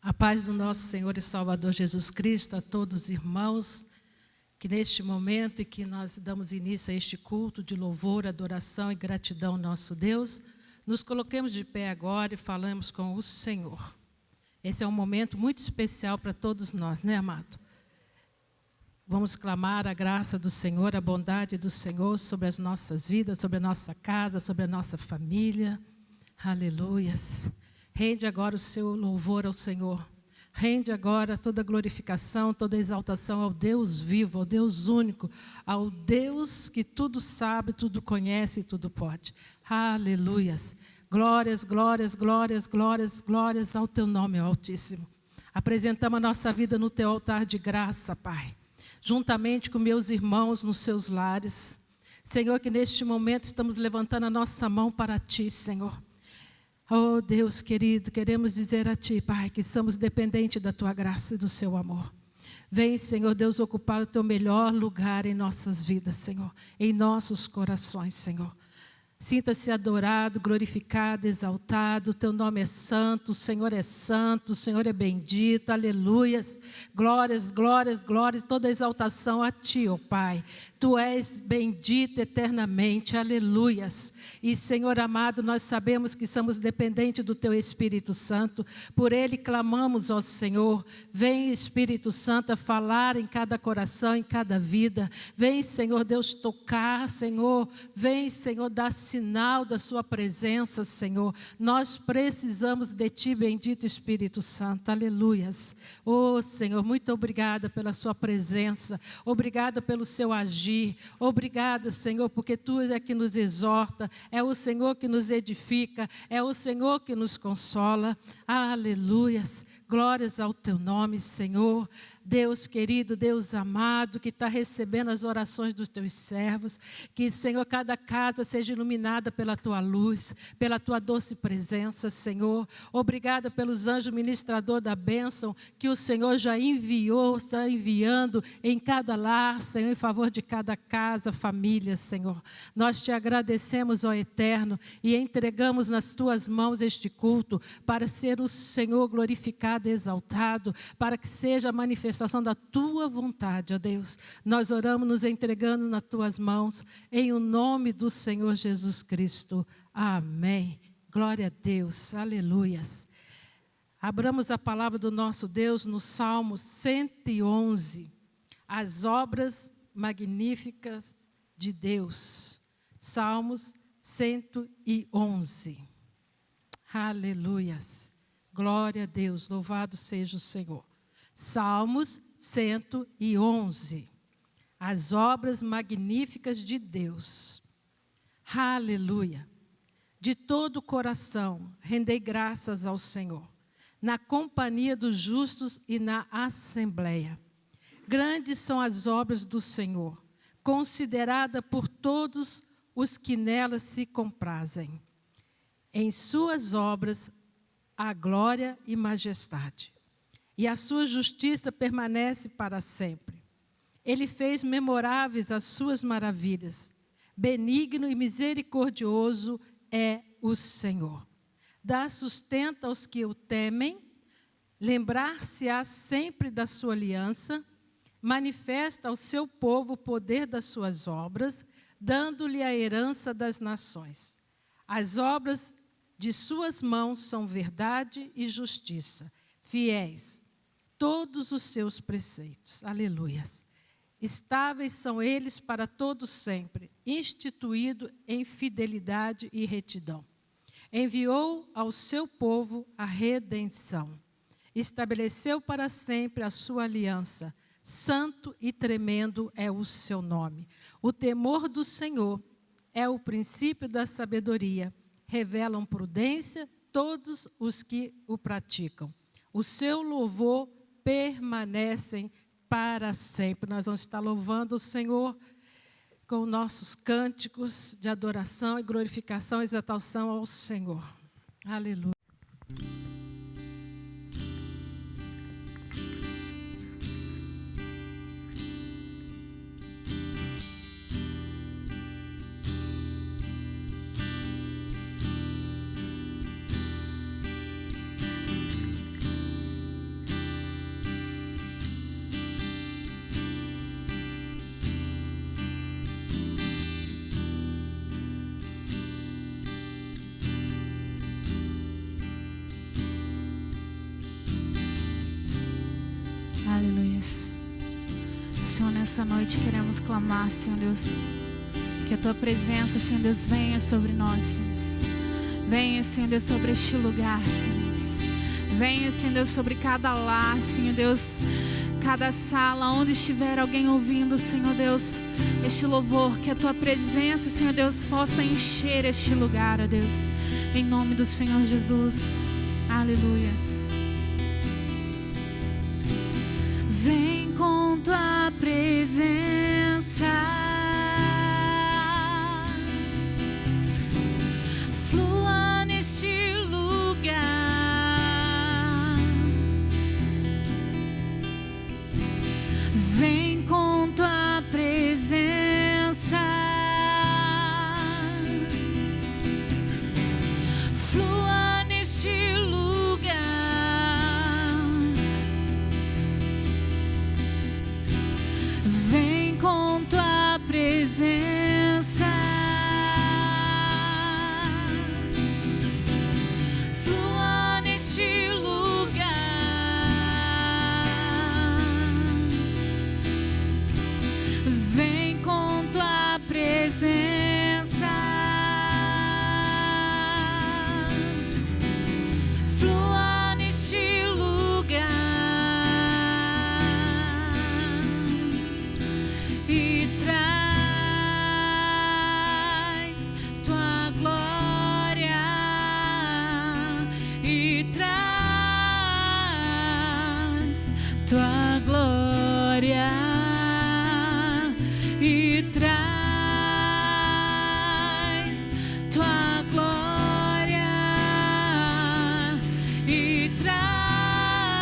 A paz do nosso Senhor e Salvador Jesus Cristo a todos os irmãos, que neste momento em que nós damos início a este culto de louvor, adoração e gratidão ao nosso Deus, nos coloquemos de pé agora e falamos com o Senhor. Esse é um momento muito especial para todos nós, né, amado? Vamos clamar a graça do Senhor, a bondade do Senhor sobre as nossas vidas, sobre a nossa casa, sobre a nossa família. Aleluias. Rende agora o seu louvor ao Senhor. Rende agora toda a glorificação, toda a exaltação ao Deus vivo, ao Deus único, ao Deus que tudo sabe, tudo conhece e tudo pode. Aleluias. Glórias, glórias, glórias, glórias, glórias ao teu nome, Altíssimo. Apresentamos a nossa vida no teu altar de graça, Pai. Juntamente com meus irmãos nos seus lares. Senhor, que neste momento estamos levantando a nossa mão para ti, Senhor. Oh Deus querido, queremos dizer a ti, Pai, que somos dependentes da tua graça e do seu amor. Vem, Senhor Deus, ocupar o teu melhor lugar em nossas vidas, Senhor, em nossos corações, Senhor. Sinta-se adorado, glorificado, exaltado, o teu nome é santo, o Senhor é bendito, aleluias, glórias, glórias, glórias, toda exaltação a ti, ó Pai. Tu és bendito eternamente, aleluias. E Senhor amado, nós sabemos que somos dependentes do teu Espírito Santo, por ele clamamos, ó Senhor, vem Espírito Santo a falar em cada coração, em cada vida, vem Senhor Deus tocar, Senhor, vem Senhor dar sinal da sua presença, Senhor. Nós precisamos de ti, bendito Espírito Santo, aleluias. Oh Senhor, muito obrigada pela sua presença, obrigada pelo seu agir, obrigada Senhor, porque tu é que nos exorta, é o Senhor que nos edifica, é o Senhor que nos consola, aleluias. Glórias ao teu nome, Senhor. Deus querido, Deus amado, que está recebendo as orações dos teus servos. Que, Senhor, cada casa seja iluminada pela tua luz, pela tua doce presença, Senhor. Obrigada pelos anjos ministradores da bênção que o Senhor já enviou, está enviando em cada lar, Senhor, em favor de cada casa, família, Senhor. Nós te agradecemos, ó Eterno, e entregamos nas tuas mãos este culto para ser o Senhor glorificado, exaltado, para que seja a manifestação da tua vontade, ó Deus. Nós oramos nos entregando nas tuas mãos, em o nome do Senhor Jesus Cristo. Amém. Glória a Deus. Aleluias. Abramos a palavra do nosso Deus no Salmo 111. As obras magníficas de Deus. Salmos 111. Aleluias. Glória a Deus, louvado seja o Senhor. Salmos 111. As obras magníficas de Deus. Aleluia. De todo o coração, rendei graças ao Senhor, na companhia dos justos e na assembleia. Grandes são as obras do Senhor, considerada por todos os que nelas se comprazem. Em suas obras, a glória e majestade, e a sua justiça permanece para sempre. Ele fez memoráveis as suas maravilhas. Benigno e misericordioso é o Senhor. Dá sustento aos que o temem, lembrar-se-á sempre da sua aliança, manifesta ao seu povo o poder das suas obras, dando-lhe a herança das nações. As obras de suas mãos são verdade e justiça, fiéis, todos os seus preceitos. Aleluias. Estáveis são eles para todo sempre, instituído em fidelidade e retidão. Enviou ao seu povo a redenção. Estabeleceu para sempre a sua aliança. Santo e tremendo é o seu nome. O temor do Senhor é o princípio da sabedoria. Revelam prudência todos os que o praticam. O seu louvor permanece para sempre. Nós vamos estar louvando o Senhor com nossos cânticos de adoração e glorificação e exaltação ao Senhor. Aleluia. nessa noite queremos clamar, Senhor Deus, que a Tua presença, Senhor Deus, venha sobre nós, Senhor Deus. Venha, Senhor Deus, sobre este lugar, Senhor Deus. Venha, Senhor Deus, sobre cada lar, Senhor Deus, cada sala, onde estiver alguém ouvindo, Senhor Deus, este louvor, que a Tua presença, Senhor Deus, possa encher este lugar, ó Deus, em nome do Senhor Jesus. Aleluia. Vem com Tua presença, flua neste lugar. Vem com Tua presença, flua neste lugar. Vem com Tua presença, flua neste lugar. Vem com Tua presença, flua neste lugar e traz Tua glória, e traz Tua glória, e traz Tua glória, e traz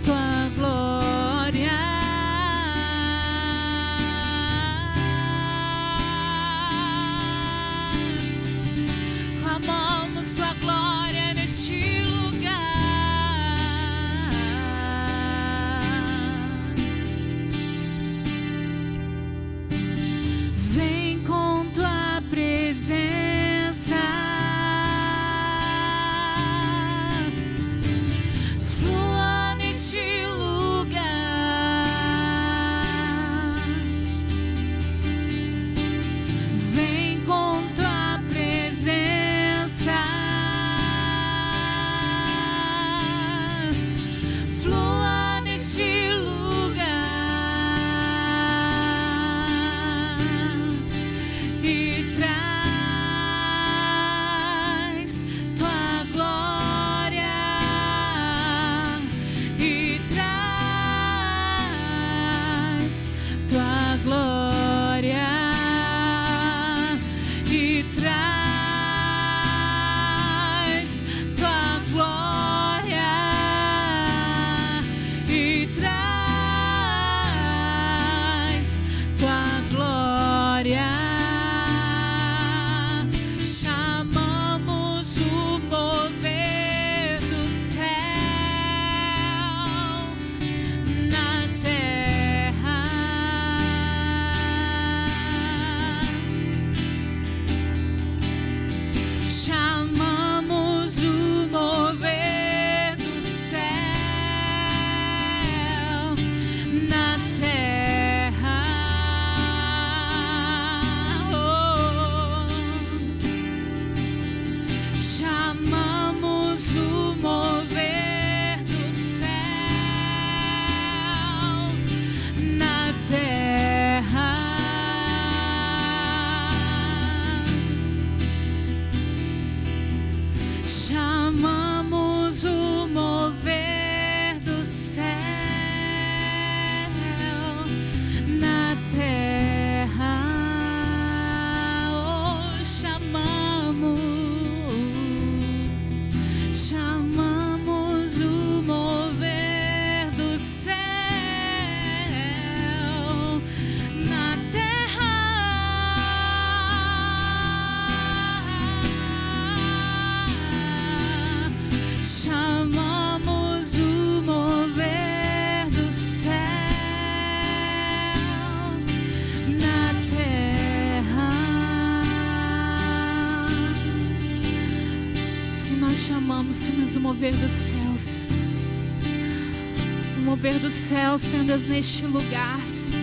Tua glória. Clamamos Tua glória neste lugar. Vem com Tua presença, flua neste lugar. Vem com Tua presença, flua neste lugar e traz Tua glória, e traz Tua glória, e traz Tua glória, e traz Tua glória. Chamamos o mover do céu na terra. Chamamos o mover do céu na terra. Oh. Chamamos o mover do céu na terra. Chamamos o mover do céu na terra. Oh, chamamos o mover do céu na terra. Chamamos o mover do céu na terra. Se nós chamamos, Senhor, o mover dos céus, mover do céu, Senhor Deus, neste lugar, Senhor.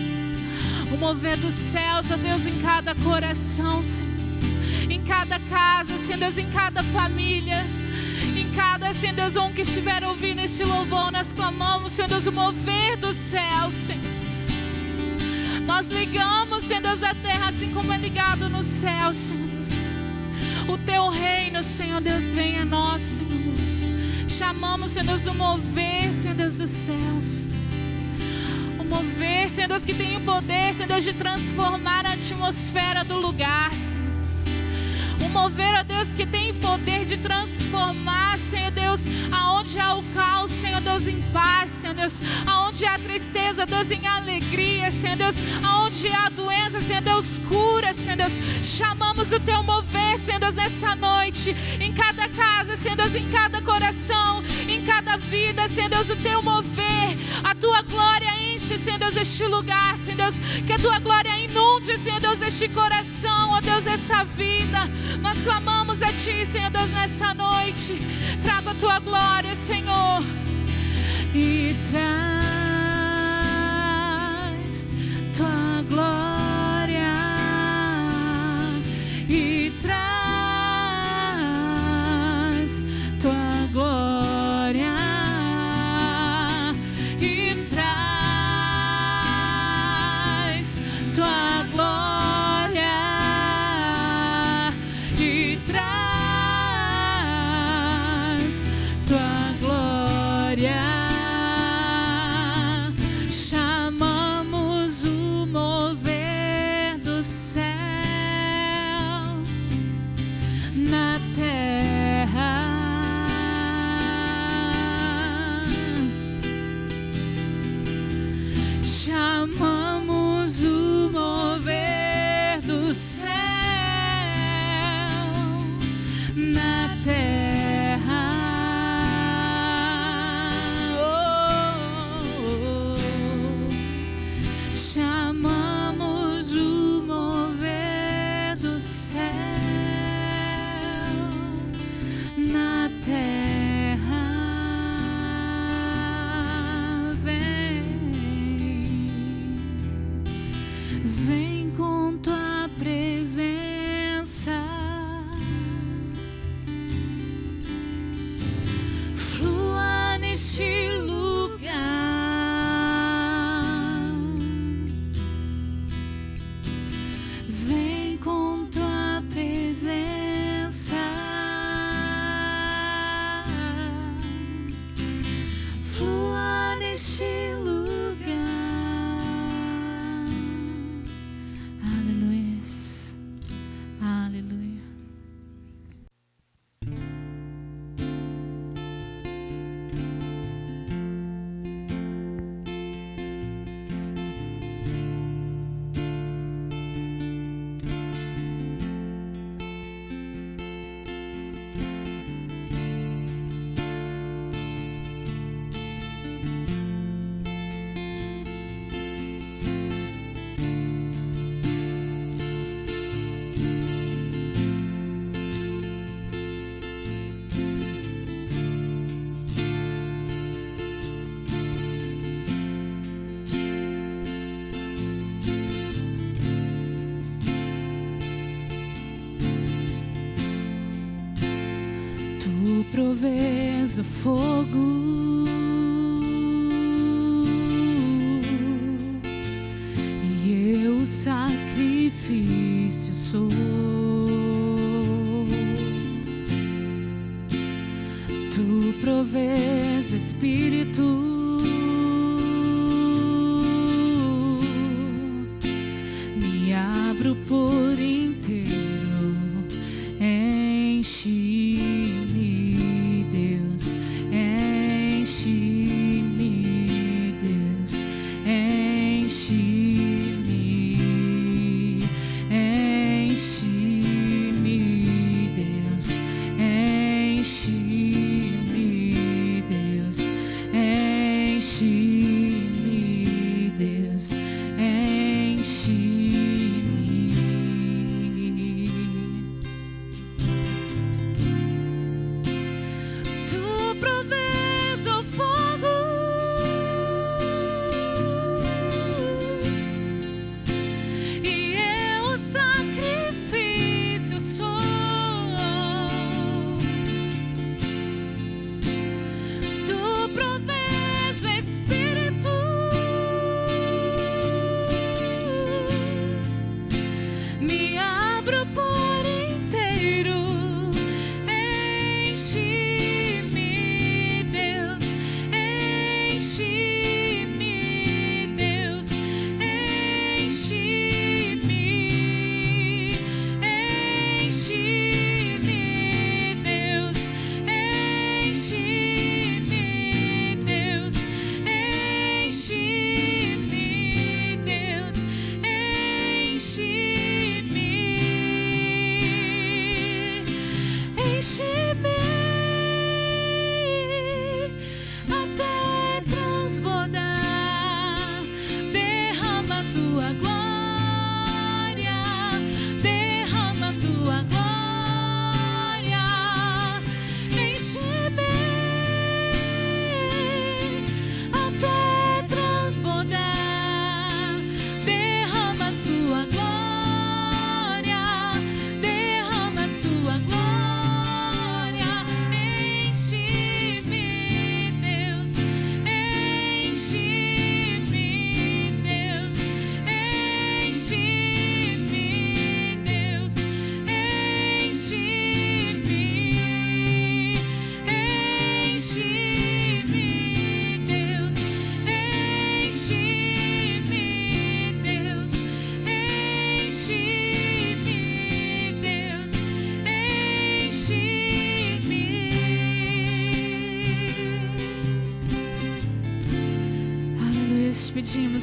O mover dos céus, ó Deus, em cada coração, Senhor. Em cada casa, Senhor Deus, em cada família. Em cada, Senhor Deus, um que estiver ouvindo este louvor, nós clamamos, Senhor Deus, o mover do céu, Senhor. Nós ligamos, Senhor Deus, a terra assim como é ligado no céu, Senhor Deus. O teu reino, Senhor Deus, venha a nós, Senhor Deus. Chamamos, Senhor Deus, o mover, Senhor Deus, dos céus. O mover, Senhor Deus, que tem o poder, Senhor Deus, de transformar a atmosfera do lugar, Senhor. O mover, ó Deus, que tem poder de transformar, Senhor Deus, aonde há o caos, Senhor Deus, em paz, Senhor Deus, aonde há tristeza, ó Deus, em alegria, Senhor Deus, aonde há doença, Senhor Deus, cura, Senhor Deus. Chamamos o teu mover, Senhor Deus, nessa noite, em cada casa, Senhor Deus, em cada coração, em cada vida, Senhor Deus, o teu mover, a tua glória enche, Senhor Deus, este lugar, Senhor Deus, que a tua glória inunde, Senhor Deus, este coração, ó Deus, essa vida. Nós clamamos a Ti, Senhor Deus, nessa noite. Traga a Tua glória, Senhor. E traz Tua glória. E traz Tua glória. E traz Tua glória. Chamamos o mover do céu na terra. Chamamos o mover do céu na terra. Chamamos o mover do céu na terra. Vem com tua presença, flua neste lugar. Provês o fogo e eu o sacrifício sou. Tu provês o Espírito, me abro por inteiro, enche.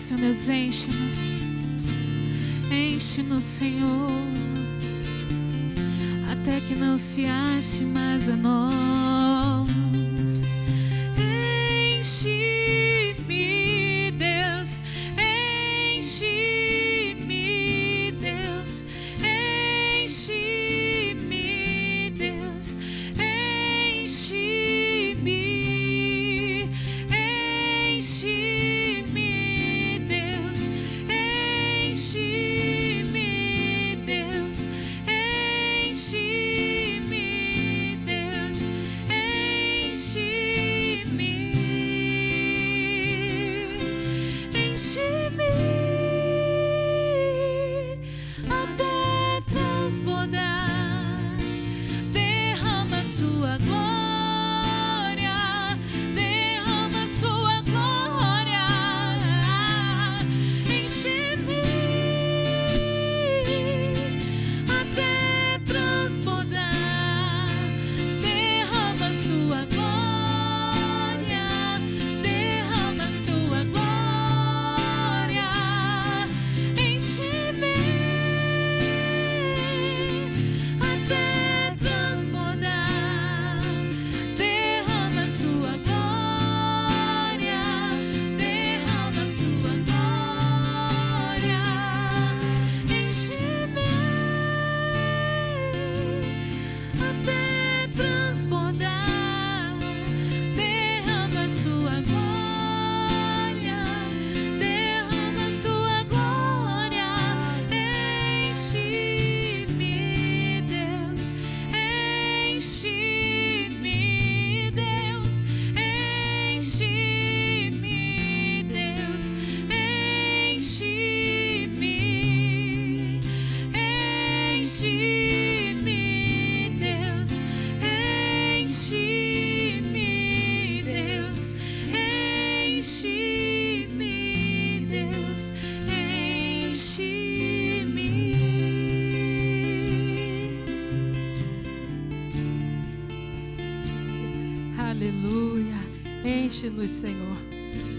Senhor Deus, enche-nos. Enche-nos, Senhor, até que não se ache mais a nós. Enche-me, Deus, enche-me, Deus, enche-me, Deus, enche-me, enche-me, Deus, enche-me, Deus, enche-me, Deus, enche-me, enche-me até transbordar. Derrama sua glória, derrama sua glória. Enche-me até transbordar. Derrama sua glória, derrama sua glória. Enche-me até transbordar. Derrama sua glória, derrama sua glória. Enche-me até transbordar. Derrama sua glória, derrama sua glória. Enche-me, Deus, enche-me, Deus, enche-me, Deus, enche-me, enche-me, Deus, enche-me, Deus, enche-me, Deus, enche-me. Aleluia. Enche-nos, Senhor.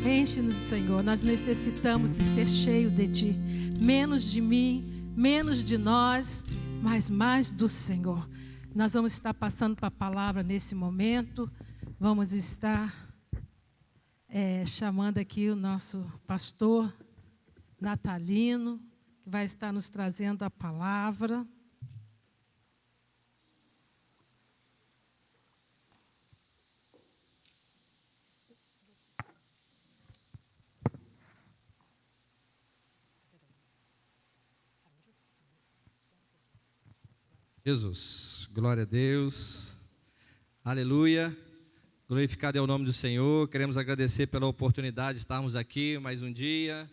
Enche-nos, Senhor. Nós necessitamos de ser cheio de Ti. Menos de mim, menos de nós, mas mais do Senhor. Nós vamos estar passando para a palavra nesse momento. Vamos estar chamando aqui o nosso pastor Natalino, que vai estar nos trazendo a palavra. Jesus, glória a Deus, aleluia, glorificado é o nome do Senhor. Queremos agradecer pela oportunidade de estarmos aqui mais um dia,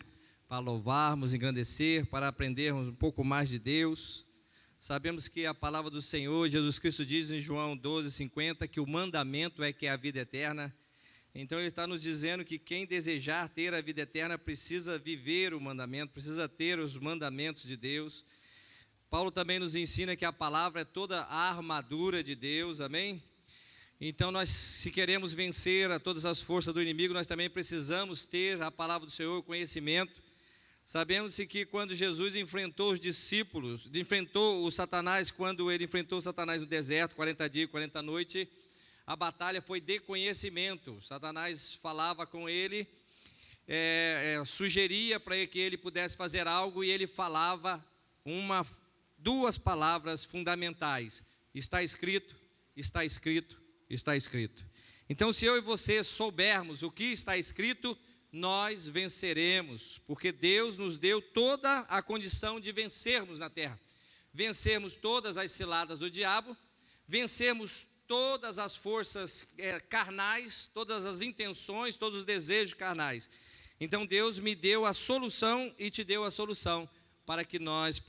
para louvarmos, engrandecer, para aprendermos um pouco mais de Deus. Sabemos que a palavra do Senhor, Jesus Cristo diz em João 12:50, que o mandamento é que é a vida eterna. Então Ele está nos dizendo que quem desejar ter a vida eterna precisa viver o mandamento, precisa ter os mandamentos de Deus. Paulo também nos ensina que a palavra é toda a armadura de Deus, amém? Então nós, se queremos vencer a todas as forças do inimigo, nós também precisamos ter a palavra do Senhor, o conhecimento. Sabemos que quando Jesus enfrentou os discípulos, enfrentou o Satanás, quando ele enfrentou o Satanás no deserto, 40 dias e 40 noites, a batalha foi de conhecimento. Satanás falava com ele, sugeria para ele que ele pudesse fazer algo, e ele falava duas palavras fundamentais: está escrito, está escrito, está escrito. Então, se eu e você soubermos o que está escrito, nós venceremos, porque Deus nos deu toda a condição de vencermos na terra, vencermos todas as ciladas do diabo, vencermos todas as forças carnais, todas as intenções, todos os desejos carnais. Então Deus me deu a solução e te deu a solução, para que nós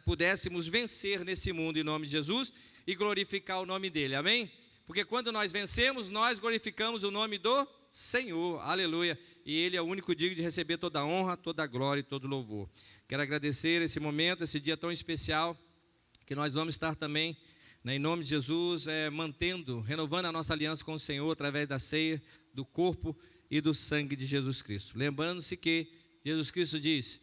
pudéssemos vencer nesse mundo em nome de Jesus e glorificar o nome dEle, amém? Porque quando nós vencemos, nós glorificamos o nome do Senhor, aleluia, e Ele é o único digno de receber toda a honra, toda a glória e todo o louvor. Quero agradecer esse momento, esse dia tão especial, que nós vamos estar também, em nome de Jesus, renovando a nossa aliança com o Senhor, através da ceia, do corpo e do sangue de Jesus Cristo. Lembrando-se que Jesus Cristo diz: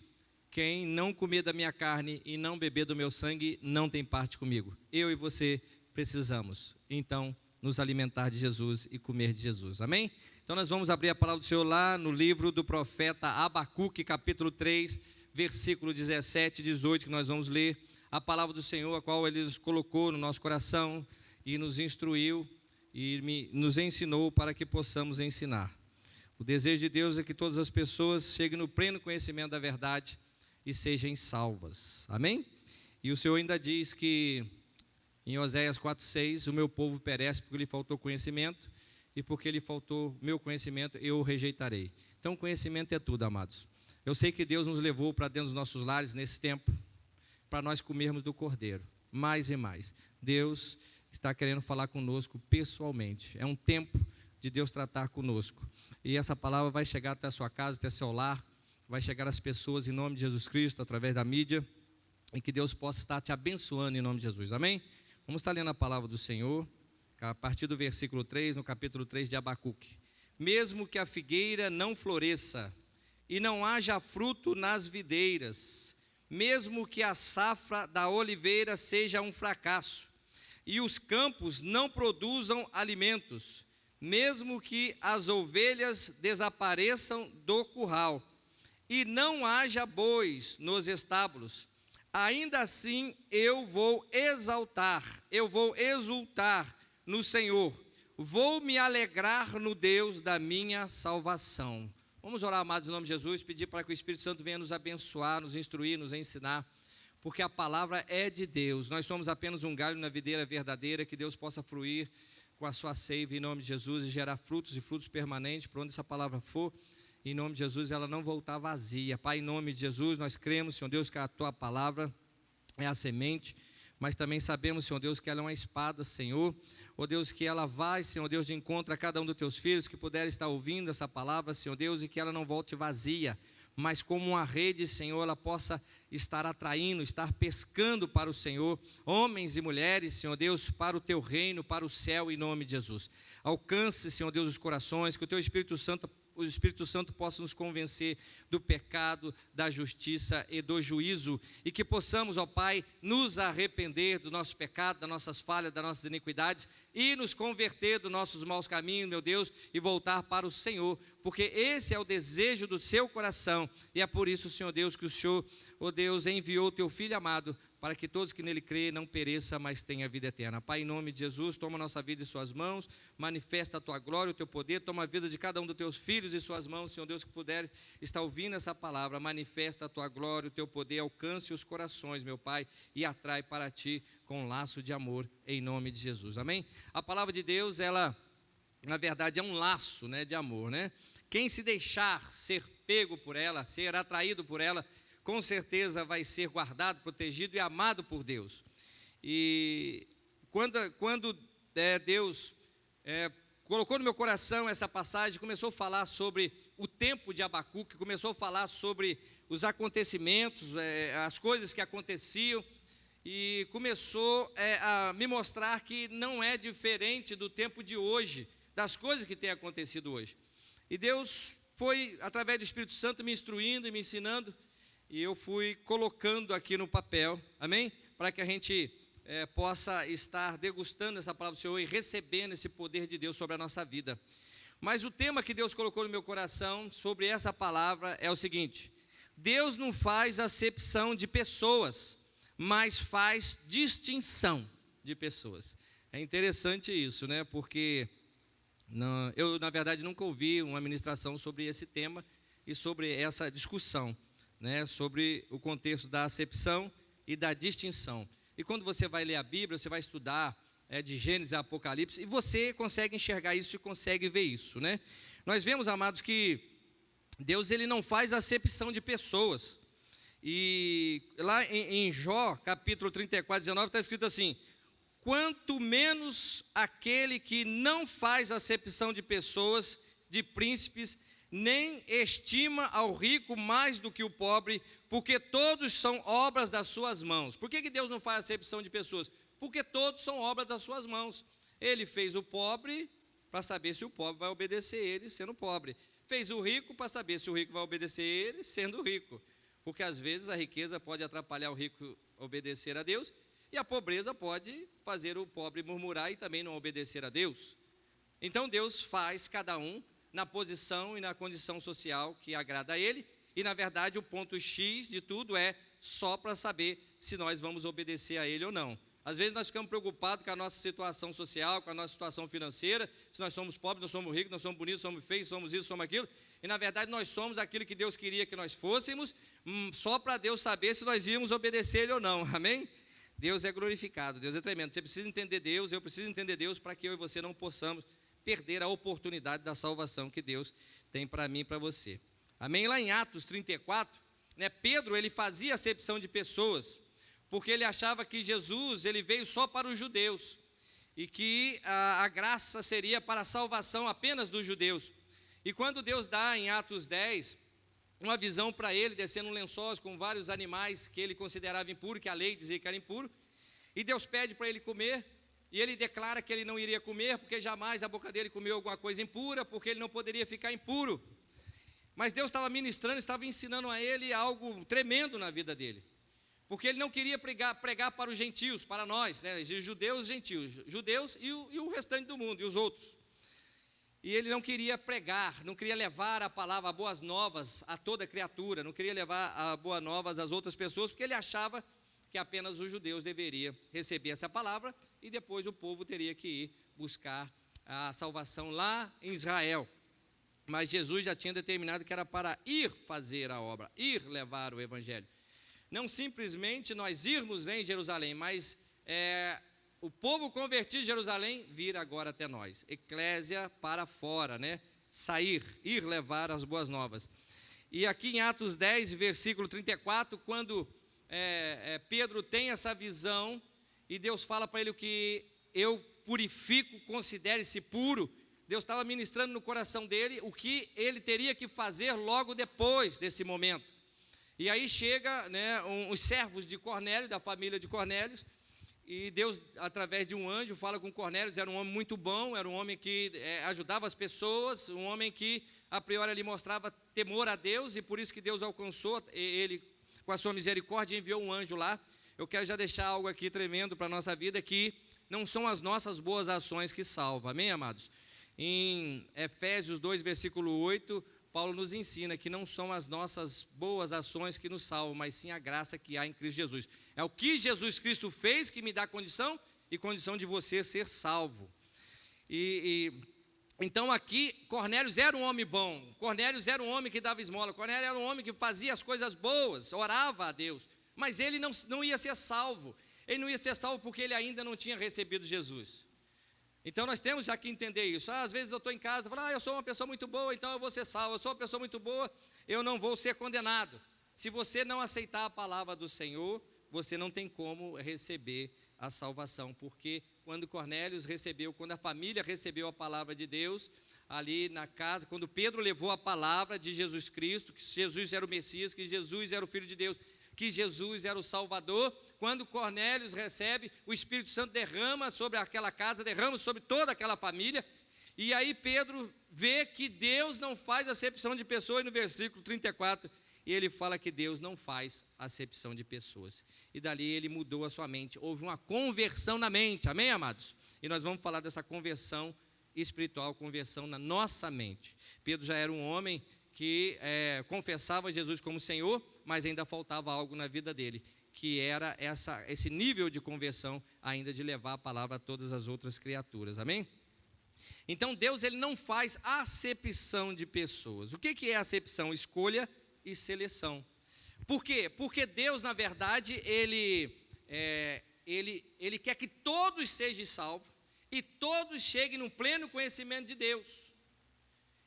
quem não comer da minha carne e não beber do meu sangue, não tem parte comigo. Eu e você precisamos, então, nos alimentar de Jesus e comer de Jesus, amém? Então nós vamos abrir a palavra do Senhor lá no livro do profeta Abacuque, capítulo 3, versículo 17 e 18, que nós vamos ler a palavra do Senhor, a qual Ele nos colocou no nosso coração e nos instruiu e nos ensinou para que possamos ensinar. O desejo de Deus é que todas as pessoas cheguem no pleno conhecimento da verdade e sejam salvas, amém? E o Senhor ainda diz que em Oséias 4,6, o meu povo perece porque lhe faltou conhecimento, e porque lhe faltou meu conhecimento, eu o rejeitarei. Então, conhecimento é tudo, amados. Eu sei que Deus nos levou para dentro dos nossos lares nesse tempo, para nós comermos do Cordeiro, mais e mais. Deus está querendo falar conosco pessoalmente. É um tempo de Deus tratar conosco. E essa palavra vai chegar até a sua casa, até seu lar, vai chegar às pessoas em nome de Jesus Cristo, através da mídia, e que Deus possa estar te abençoando em nome de Jesus, amém? Vamos estar lendo a palavra do Senhor, a partir do versículo 3, no capítulo 3 de Abacuque. Mesmo que a figueira não floresça, e não haja fruto nas videiras, mesmo que a safra da oliveira seja um fracasso, e os campos não produzam alimentos, mesmo que as ovelhas desapareçam do curral, e não haja bois nos estábulos, ainda assim eu vou exultar no Senhor, vou me alegrar no Deus da minha salvação. Vamos orar, amados, em nome de Jesus, pedir para que o Espírito Santo venha nos abençoar, nos instruir, nos ensinar, porque a palavra é de Deus. Nós somos apenas um galho na videira verdadeira, que Deus possa fluir com a sua seiva em nome de Jesus e gerar frutos e frutos permanentes por onde essa palavra for. Em nome de Jesus, ela não voltar vazia. Pai, em nome de Jesus, nós cremos, Senhor Deus, que a tua palavra é a semente, mas também sabemos, Senhor Deus, que ela é uma espada, Senhor. Ó Deus, que ela vai, Senhor Deus, de encontro a cada um dos teus filhos que puder estar ouvindo essa palavra, Senhor Deus, e que ela não volte vazia, mas como uma rede, Senhor, ela possa estar atraindo, estar pescando para o Senhor, homens e mulheres, Senhor Deus, para o teu reino, para o céu, em nome de Jesus. Alcance, Senhor Deus, os corações, que o Espírito Santo possa nos convencer do pecado, da justiça e do juízo, e que possamos, ó Pai, nos arrepender do nosso pecado, das nossas falhas, das nossas iniquidades, e nos converter dos nossos maus caminhos, meu Deus, e voltar para o Senhor, porque esse é o desejo do seu coração, e é por isso, Senhor Deus, que o Senhor, ó Deus, enviou o teu Filho amado, para que todos que nele creem não pereçam, mas tenham a vida eterna. Pai, em nome de Jesus, toma a nossa vida em suas mãos, manifesta a tua glória, o teu poder, toma a vida de cada um dos teus filhos em suas mãos, Senhor Deus, que puder estar ouvindo essa palavra, manifesta a tua glória, o teu poder, alcance os corações, meu Pai, e atrai para ti com um laço de amor, em nome de Jesus, amém? A palavra de Deus, ela, na verdade, é um laço, né, de amor, né? Quem se deixar ser pego por ela, ser atraído por ela, com certeza vai ser guardado, protegido e amado por Deus. E quando Deus colocou no meu coração essa passagem, começou a falar sobre o tempo de Abacuque, começou a falar sobre os acontecimentos, as coisas que aconteciam, e começou a me mostrar que não é diferente do tempo de hoje, das coisas que têm acontecido hoje. E Deus foi, através do Espírito Santo, me instruindo e me ensinando, e eu fui colocando aqui no papel, amém? Para que a gente possa estar degustando essa palavra do Senhor e recebendo esse poder de Deus sobre a nossa vida. Mas o tema que Deus colocou no meu coração sobre essa palavra é o seguinte: Deus não faz acepção de pessoas, mas faz distinção de pessoas. É interessante isso, né? Porque eu, na verdade, nunca ouvi uma ministração sobre esse tema e sobre essa discussão, né, sobre o contexto da acepção e da distinção. E quando você vai ler a Bíblia, você vai estudar de Gênesis a Apocalipse, e você consegue enxergar isso e consegue ver isso, né? Nós vemos, amados, que Deus, ele não faz acepção de pessoas. E lá em Jó, capítulo 34, 19, está escrito assim: quanto menos aquele que não faz acepção de pessoas, de príncipes, nem estima ao rico mais do que o pobre, porque todos são obras das suas mãos. Por que Deus não faz acepção de pessoas? Porque todos são obras das suas mãos. Ele fez o pobre para saber se o pobre vai obedecer ele sendo pobre. fez o rico para saber se o rico vai obedecer ele sendo rico. Porque às vezes a riqueza pode atrapalhar o rico obedecer a Deus, e a pobreza pode fazer o pobre murmurar e também não obedecer a Deus. Então Deus faz cada um na posição e na condição social que agrada a Ele, e na verdade o ponto X de tudo é só para saber se nós vamos obedecer a Ele ou não. Às vezes nós ficamos preocupados com a nossa situação social, com a nossa situação financeira, se nós somos pobres, nós somos ricos, nós somos bonitos, somos feios, somos isso, somos aquilo, e na verdade nós somos aquilo que Deus queria que nós fôssemos, só para Deus saber se nós íamos obedecer Ele ou não, amém? Deus é glorificado, Deus é tremendo. Você precisa entender Deus, eu preciso entender Deus, para que eu e você não possamos perder a oportunidade da salvação que Deus tem para mim e para você. Amém? Lá em Atos 34, né, Pedro, ele fazia acepção de pessoas, porque ele achava que Jesus, ele veio só para os judeus, e que a graça seria para a salvação apenas dos judeus. E quando Deus dá em Atos 10, uma visão para ele, descendo um lençóis com vários animais que ele considerava impuro, que a lei dizia que era impuro, e Deus pede para ele comer, e ele declara que ele não iria comer, porque jamais a boca dele comeu alguma coisa impura, porque ele não poderia ficar impuro. Mas Deus estava ministrando, estava ensinando a ele algo tremendo na vida dele, porque ele não queria pregar para os gentios, para nós, né, judeus e gentios, judeus e o restante do mundo, e os outros. E ele não queria pregar, não queria levar a palavra, as boas novas a toda criatura, não queria levar a boas novas às outras pessoas, porque ele achava que apenas os judeus deveriam receber essa palavra, e depois o povo teria que ir buscar a salvação lá em Israel. Mas Jesus já tinha determinado que era para ir fazer a obra, ir levar o evangelho. Não simplesmente nós irmos em Jerusalém, mas o povo convertido de Jerusalém vir agora até nós. Eclésia para fora, né? Sair, ir levar as boas novas. E aqui em Atos 10, versículo 34, quando Pedro tem essa visão, e Deus fala para ele o que eu purifico, considere-se puro. Deus estava ministrando no coração dele o que ele teria que fazer logo depois desse momento. E aí chega, né, os servos de Cornélio, da família de Cornélio, e Deus, através de um anjo, fala com Cornélio. Era um homem muito bom, era um homem que ajudava as pessoas, um homem que a priori lhe mostrava temor a Deus, e por isso que Deus alcançou ele com a sua misericórdia, enviou um anjo lá. Eu quero já deixar algo aqui tremendo para a nossa vida, que não são as nossas boas ações que salvam, amém, amados? Em Efésios 2, versículo 8, Paulo nos ensina que não são as nossas boas ações que nos salvam, mas sim a graça que há em Cristo Jesus. É o que Jesus Cristo fez que me dá condição, e condição de você ser salvo. Então aqui, Cornélio era um homem bom, Cornélio era um homem que dava esmola, Cornélio era um homem que fazia as coisas boas, orava a Deus, mas ele não ia ser salvo. Ele não ia ser salvo porque ele ainda não tinha recebido Jesus. Então nós temos já que entender isso. Às vezes eu estou em casa e falo, eu sou uma pessoa muito boa, então eu vou ser salvo. Eu sou uma pessoa muito boa, eu não vou ser condenado. Se você não aceitar a palavra do Senhor, você não tem como receber a salvação. Porque quando Cornélios recebeu, quando a família recebeu a palavra de Deus, ali na casa, quando Pedro levou a palavra de Jesus Cristo, que Jesus era o Messias, que Jesus era o Filho de Deus, que Jesus era o Salvador, quando Cornélios recebe, o Espírito Santo derrama sobre aquela casa, derrama sobre toda aquela família, e aí Pedro vê que Deus não faz acepção de pessoas, e no versículo 34, ele fala que Deus não faz acepção de pessoas, e dali ele mudou a sua mente, houve uma conversão na mente, amém, amados? E nós vamos falar dessa conversão espiritual, conversão na nossa mente. Pedro já era um homem que confessava Jesus como Senhor, mas ainda faltava algo na vida dele, que era esse nível de conversão ainda de levar a palavra a todas as outras criaturas, amém? Então Deus, ele não faz acepção de pessoas. O que é acepção? Escolha e seleção. Por quê? Porque Deus, na verdade, ele quer que todos sejam salvos e todos cheguem no pleno conhecimento de Deus.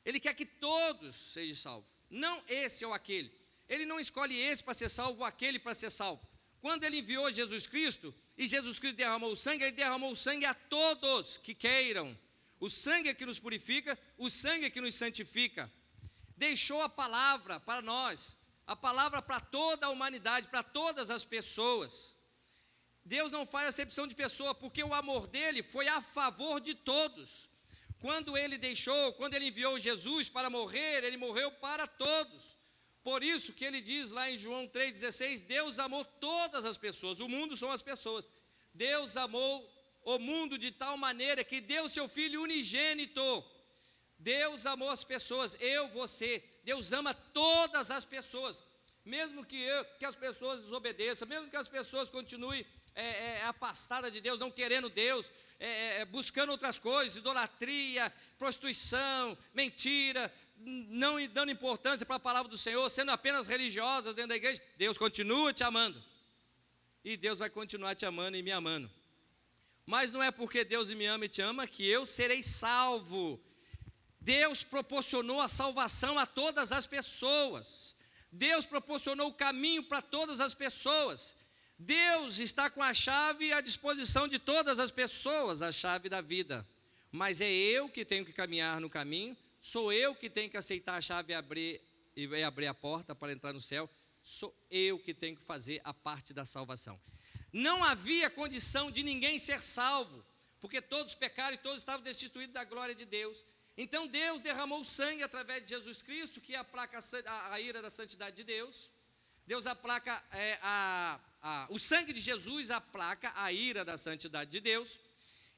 Ele quer que todos sejam salvos, não esse ou aquele. Ele não escolhe esse para ser salvo ou aquele para ser salvo. Quando ele enviou Jesus Cristo, e Jesus Cristo derramou o sangue, ele derramou o sangue a todos que queiram. O sangue é que nos purifica, o sangue é que nos santifica. Deixou a palavra para nós, a palavra para toda a humanidade, para todas as pessoas. Deus não faz acepção de pessoa, porque o amor dele foi a favor de todos. Quando ele enviou Jesus para morrer, ele morreu para todos. Por isso que ele diz lá em João 3,16, Deus amou todas as pessoas, o mundo são as pessoas. Deus amou o mundo de tal maneira que deu seu Filho unigênito. Deus amou as pessoas, você. Deus ama todas as pessoas. Mesmo que as pessoas desobedeçam, mesmo que as pessoas continuem afastadas de Deus, não querendo Deus, buscando outras coisas, idolatria, prostituição, mentira, não dando importância para a palavra do Senhor, sendo apenas religiosas dentro da igreja, Deus continua te amando. E Deus vai continuar te amando e me amando. Mas não é porque Deus me ama e te ama que eu serei salvo. Deus proporcionou a salvação a todas as pessoas. Deus proporcionou o caminho para todas as pessoas. Deus está com a chave à disposição de todas as pessoas, a chave da vida. Mas é eu que tenho que caminhar no caminho, sou eu que tenho que aceitar a chave e abrir a porta para entrar no céu, sou eu que tenho que fazer a parte da salvação. Não havia condição de ninguém ser salvo, porque todos pecaram e todos estavam destituídos da glória de Deus. Então Deus derramou sangue através de Jesus Cristo, que aplaca a ira da santidade de Deus. Deus aplaca, o sangue de Jesus aplaca a ira da santidade de Deus.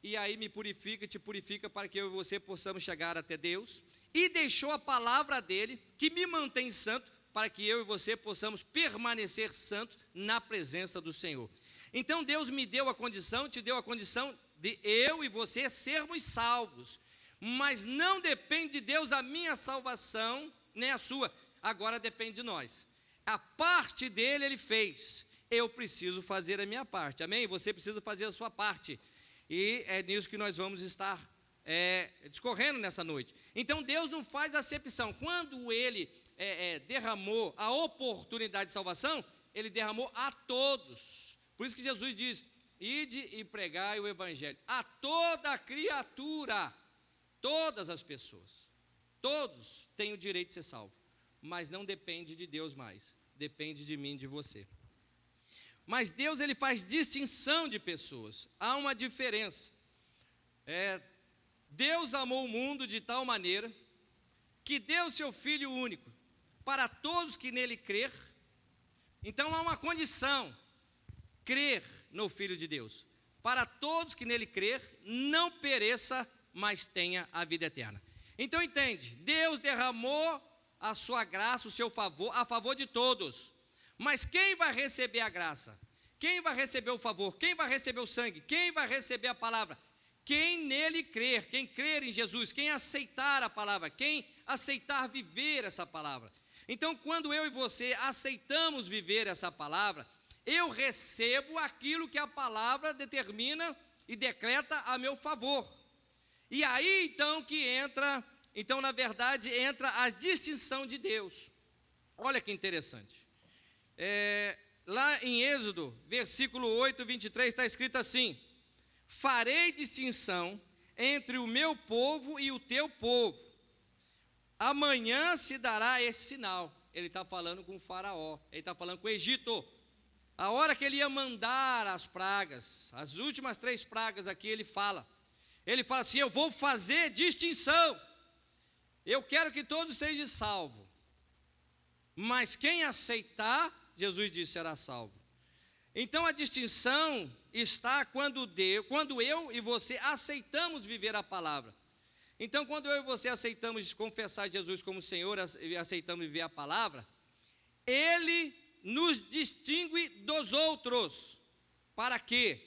E aí me purifica e te purifica para que eu e você possamos chegar até Deus. E deixou a palavra dele, que me mantém santo, para que eu e você possamos permanecer santos na presença do Senhor. Então Deus me deu a condição, te deu a condição de eu e você sermos salvos. Mas não depende de Deus a minha salvação, nem a sua. Agora depende de nós. A parte dele ele fez. Eu preciso fazer a minha parte. Amém? Você precisa fazer a sua parte. E é nisso que nós vamos estar discorrendo nessa noite. Então Deus não faz acepção. Quando ele derramou a oportunidade de salvação, ele derramou a todos. Por isso que Jesus diz, ide e pregai o evangelho a toda criatura. Todas as pessoas, todos têm o direito de ser salvo, mas não depende de Deus mais, depende de mim, de você. Mas Deus ele faz distinção de pessoas, há uma diferença. Deus amou o mundo de tal maneira que deu seu Filho único para todos que nele crer. Então há uma condição, crer no Filho de Deus, para todos que nele crer, não pereça, mas tenha a vida eterna. Então entende, Deus derramou a sua graça, o seu favor, a favor de todos. Mas quem vai receber a graça? Quem vai receber o favor? Quem vai receber o sangue? Quem vai receber a palavra? Quem nele crer, quem crer em Jesus, quem aceitar a palavra, quem aceitar viver essa palavra. Então quando eu e você aceitamos viver essa palavra, eu recebo aquilo que a palavra determina e decreta a meu favor. E aí então que entra, na verdade entra a distinção de Deus. Olha que interessante. Lá em Êxodo, versículo 8, 23, está escrito assim: farei distinção entre o meu povo e o teu povo. Amanhã se dará esse sinal. Ele está falando com o faraó, ele está falando com o Egito. A hora que ele ia mandar as pragas, as últimas 3 pragas aqui, ele fala assim, eu vou fazer distinção, eu quero que todos sejam salvos, mas quem aceitar, Jesus disse, será salvo. Então a distinção está quando eu e você aceitamos viver a palavra. Então quando eu e você aceitamos confessar Jesus como Senhor e aceitamos viver a palavra, Ele nos distingue dos outros. Para quê?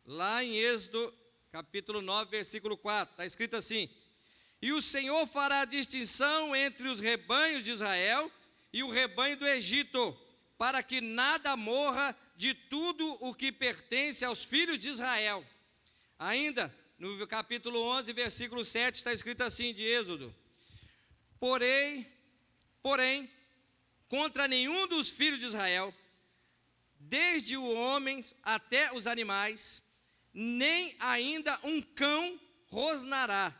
Lá em Êxodo capítulo 9, versículo 4, está escrito assim: e o Senhor fará distinção entre os rebanhos de Israel e o rebanho do Egito, para que nada morra de tudo o que pertence aos filhos de Israel. Ainda, no capítulo 11, versículo 7, está escrito assim de Êxodo: porém, contra nenhum dos filhos de Israel, desde os homens até os animais, nem ainda um cão rosnará,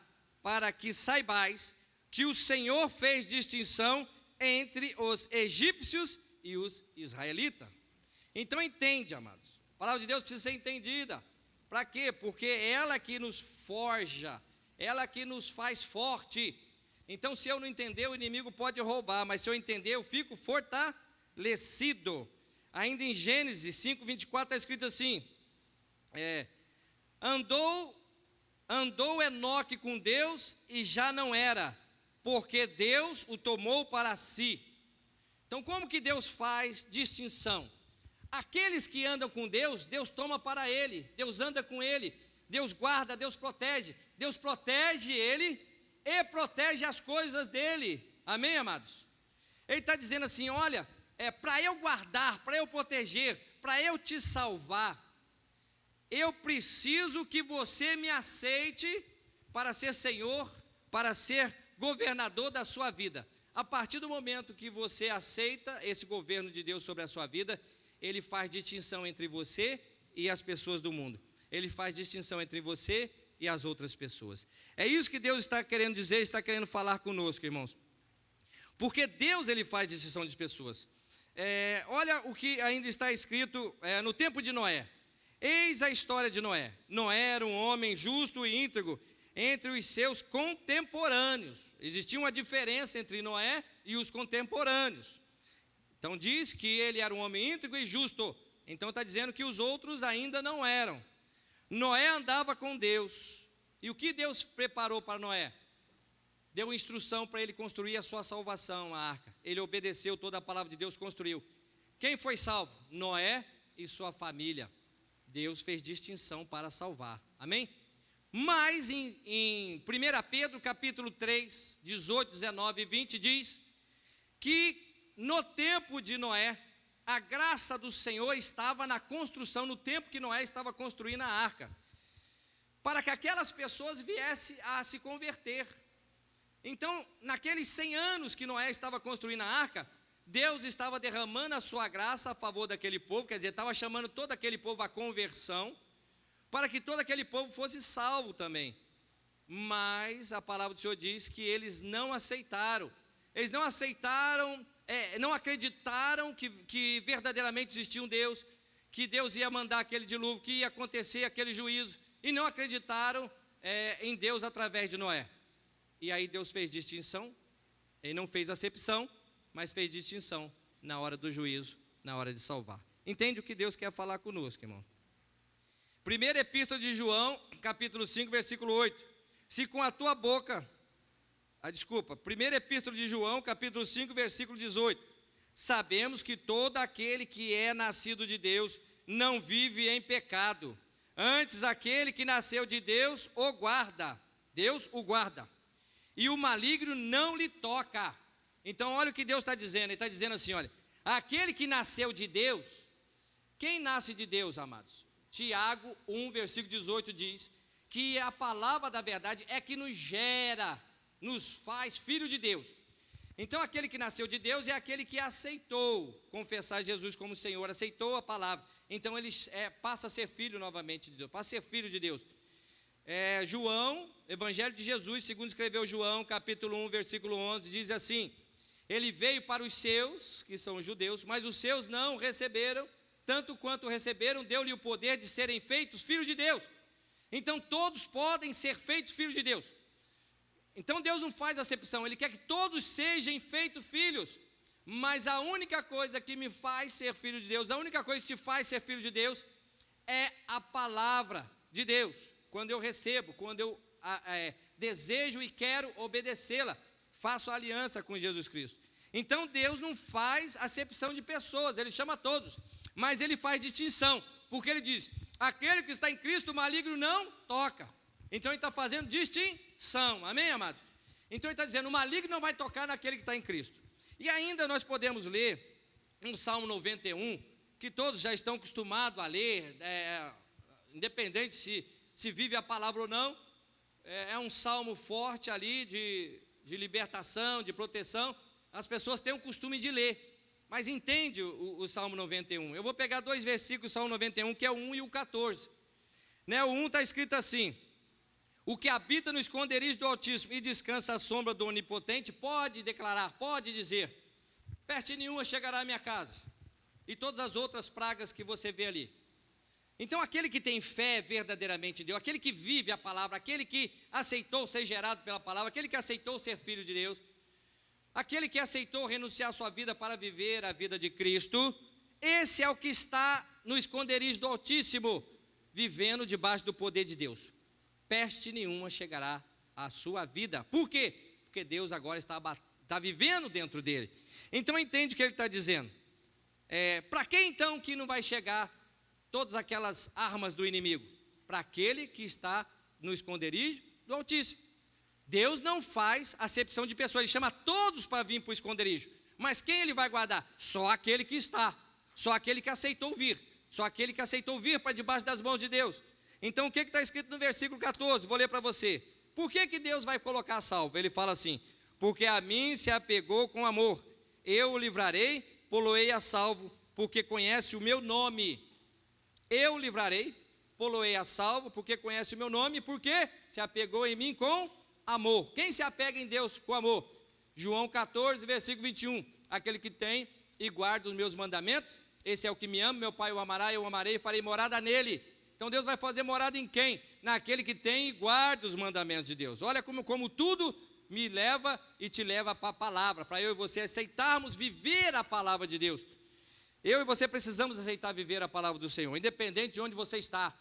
para que saibais que o Senhor fez distinção entre os egípcios e os israelitas. Então entende, amados, a palavra de Deus precisa ser entendida. Para quê? Porque ela que nos forja, ela que nos faz forte. Então, se eu não entender, o inimigo pode roubar, mas se eu entender, eu fico fortalecido. Ainda em Gênesis 5:24 está escrito assim, andou Enoque com Deus e já não era, porque Deus o tomou para si. Então, como que Deus faz distinção? Aqueles que andam com Deus, Deus toma para ele, Deus anda com ele, Deus guarda, Deus protege ele e protege as coisas dele. Amém, amados? Ele está dizendo assim, olha, para eu guardar, para eu proteger, para eu te salvar, eu preciso que você me aceite para ser Senhor, para ser governador da sua vida. A partir do momento que você aceita esse governo de Deus sobre a sua vida, ele faz distinção entre você e as pessoas do mundo. Ele faz distinção entre você e as outras pessoas. É isso que Deus está querendo dizer, está querendo falar conosco, irmãos. Porque Deus, ele faz distinção de pessoas. Olha o que ainda está escrito no tempo de Noé. Eis a história de Noé. Noé era um homem justo e íntegro entre os seus contemporâneos. Existia uma diferença entre Noé e os contemporâneos. Então diz que ele era um homem íntegro e justo. Então está dizendo que os outros ainda não eram. Noé andava com Deus. E o que Deus preparou para Noé? Deu instrução para ele construir a sua salvação, a arca. Ele obedeceu toda a palavra de Deus, construiu. Quem foi salvo? Noé e sua família. Deus fez distinção para salvar. Amém? Mas em 1 Pedro capítulo 3, 18, 19 e 20 diz que no tempo de Noé, a graça do Senhor estava na construção, no tempo que Noé estava construindo a arca, para que aquelas pessoas viessem a se converter. Então, naqueles 100 anos que Noé estava construindo a arca, Deus estava derramando a sua graça a favor daquele povo, quer dizer, estava chamando todo aquele povo à conversão, para que todo aquele povo fosse salvo também. Mas a palavra do Senhor diz que eles não aceitaram, não acreditaram que verdadeiramente existia um Deus, que Deus ia mandar aquele dilúvio, que ia acontecer aquele juízo, e não acreditaram em Deus através de Noé. E aí Deus fez distinção, ele não fez acepção, mas fez distinção na hora do juízo, na hora de salvar. Entende o que Deus quer falar conosco, irmão? Primeira epístola de João, capítulo 5, versículo 8. Se com a tua boca... Primeira epístola de João, capítulo 5, versículo 18. Sabemos que todo aquele que é nascido de Deus não vive em pecado. Antes, aquele que nasceu de Deus o guarda. Deus o guarda. E o maligno não lhe toca. Então, olha o que Deus está dizendo. Ele está dizendo assim, olha. Aquele que nasceu de Deus. Quem nasce de Deus, amados? Tiago 1, versículo 18 diz que a palavra da verdade é que nos gera, nos faz filho de Deus. Então aquele que nasceu de Deus é aquele que aceitou confessar Jesus como Senhor, aceitou a palavra. Então ele passa a ser filho novamente de Deus, passa a ser filho de Deus. João, Evangelho de Jesus, segundo escreveu João, capítulo 1, versículo 11, diz assim: ele veio para os seus, que são os judeus, mas os seus não receberam, tanto quanto receberam, deu-lhe o poder de serem feitos filhos de Deus. Então todos podem ser feitos filhos de Deus. Então Deus não faz acepção, Ele quer que todos sejam feitos filhos. Mas a única coisa que me faz ser filho de Deus, a única coisa que te faz ser filho de Deus, é a palavra de Deus. Quando eu recebo, quando eu desejo e quero obedecê-la, faço aliança com Jesus Cristo. Então Deus não faz acepção de pessoas, Ele chama todos. Mas Ele faz distinção, porque Ele diz, aquele que está em Cristo, o maligno não toca. Então Ele está fazendo distinção, amém, amados? Então Ele está dizendo, o maligno não vai tocar naquele que está em Cristo. E ainda nós podemos ler um Salmo 91, que todos já estão acostumados a ler, independente se vive a palavra ou não, é um salmo forte ali de libertação, de proteção. As pessoas têm o costume de ler, mas entende o Salmo 91. Eu vou pegar 2 versículos do Salmo 91, que é o 1 e o 14. O 1 está escrito assim: o que habita no esconderijo do Altíssimo e descansa à sombra do Onipotente, pode declarar, pode dizer, peste nenhuma chegará à minha casa, e todas as outras pragas que você vê ali. Então, aquele que tem fé verdadeiramente em Deus, aquele que vive a palavra, aquele que aceitou ser gerado pela palavra, aquele que aceitou ser filho de Deus, aquele que aceitou renunciar a sua vida para viver a vida de Cristo, esse é o que está no esconderijo do Altíssimo, vivendo debaixo do poder de Deus. Peste nenhuma chegará à sua vida. Por quê? Porque Deus agora está vivendo dentro dele. Então entende o que ele está dizendo. Para quem então que não vai chegar todas aquelas armas do inimigo? Para aquele que está no esconderijo do Altíssimo. Deus não faz acepção de pessoas, Ele chama todos para vir para o esconderijo. Mas quem Ele vai guardar? Só aquele que está, só aquele que aceitou vir, só aquele que aceitou vir para debaixo das mãos de Deus. Então o que está escrito no versículo 14? Vou ler para você. Por que Deus vai colocar salvo? Ele fala assim: porque a mim se apegou com amor, eu o livrarei, poloei a salvo, porque conhece o meu nome. Eu o livrarei, poloei a salvo, porque conhece o meu nome, porque se apegou em mim com amor. Quem se apega em Deus com amor? João 14, versículo 21. Aquele que tem e guarda os meus mandamentos, esse é o que me ama, meu Pai o amará, eu o amarei e farei morada nele. Então Deus vai fazer morada em quem? Naquele que tem e guarda os mandamentos de Deus. Olha como tudo me leva e te leva para a palavra, para eu e você aceitarmos viver a palavra de Deus. Eu e você precisamos aceitar viver a palavra do Senhor, independente de onde você está.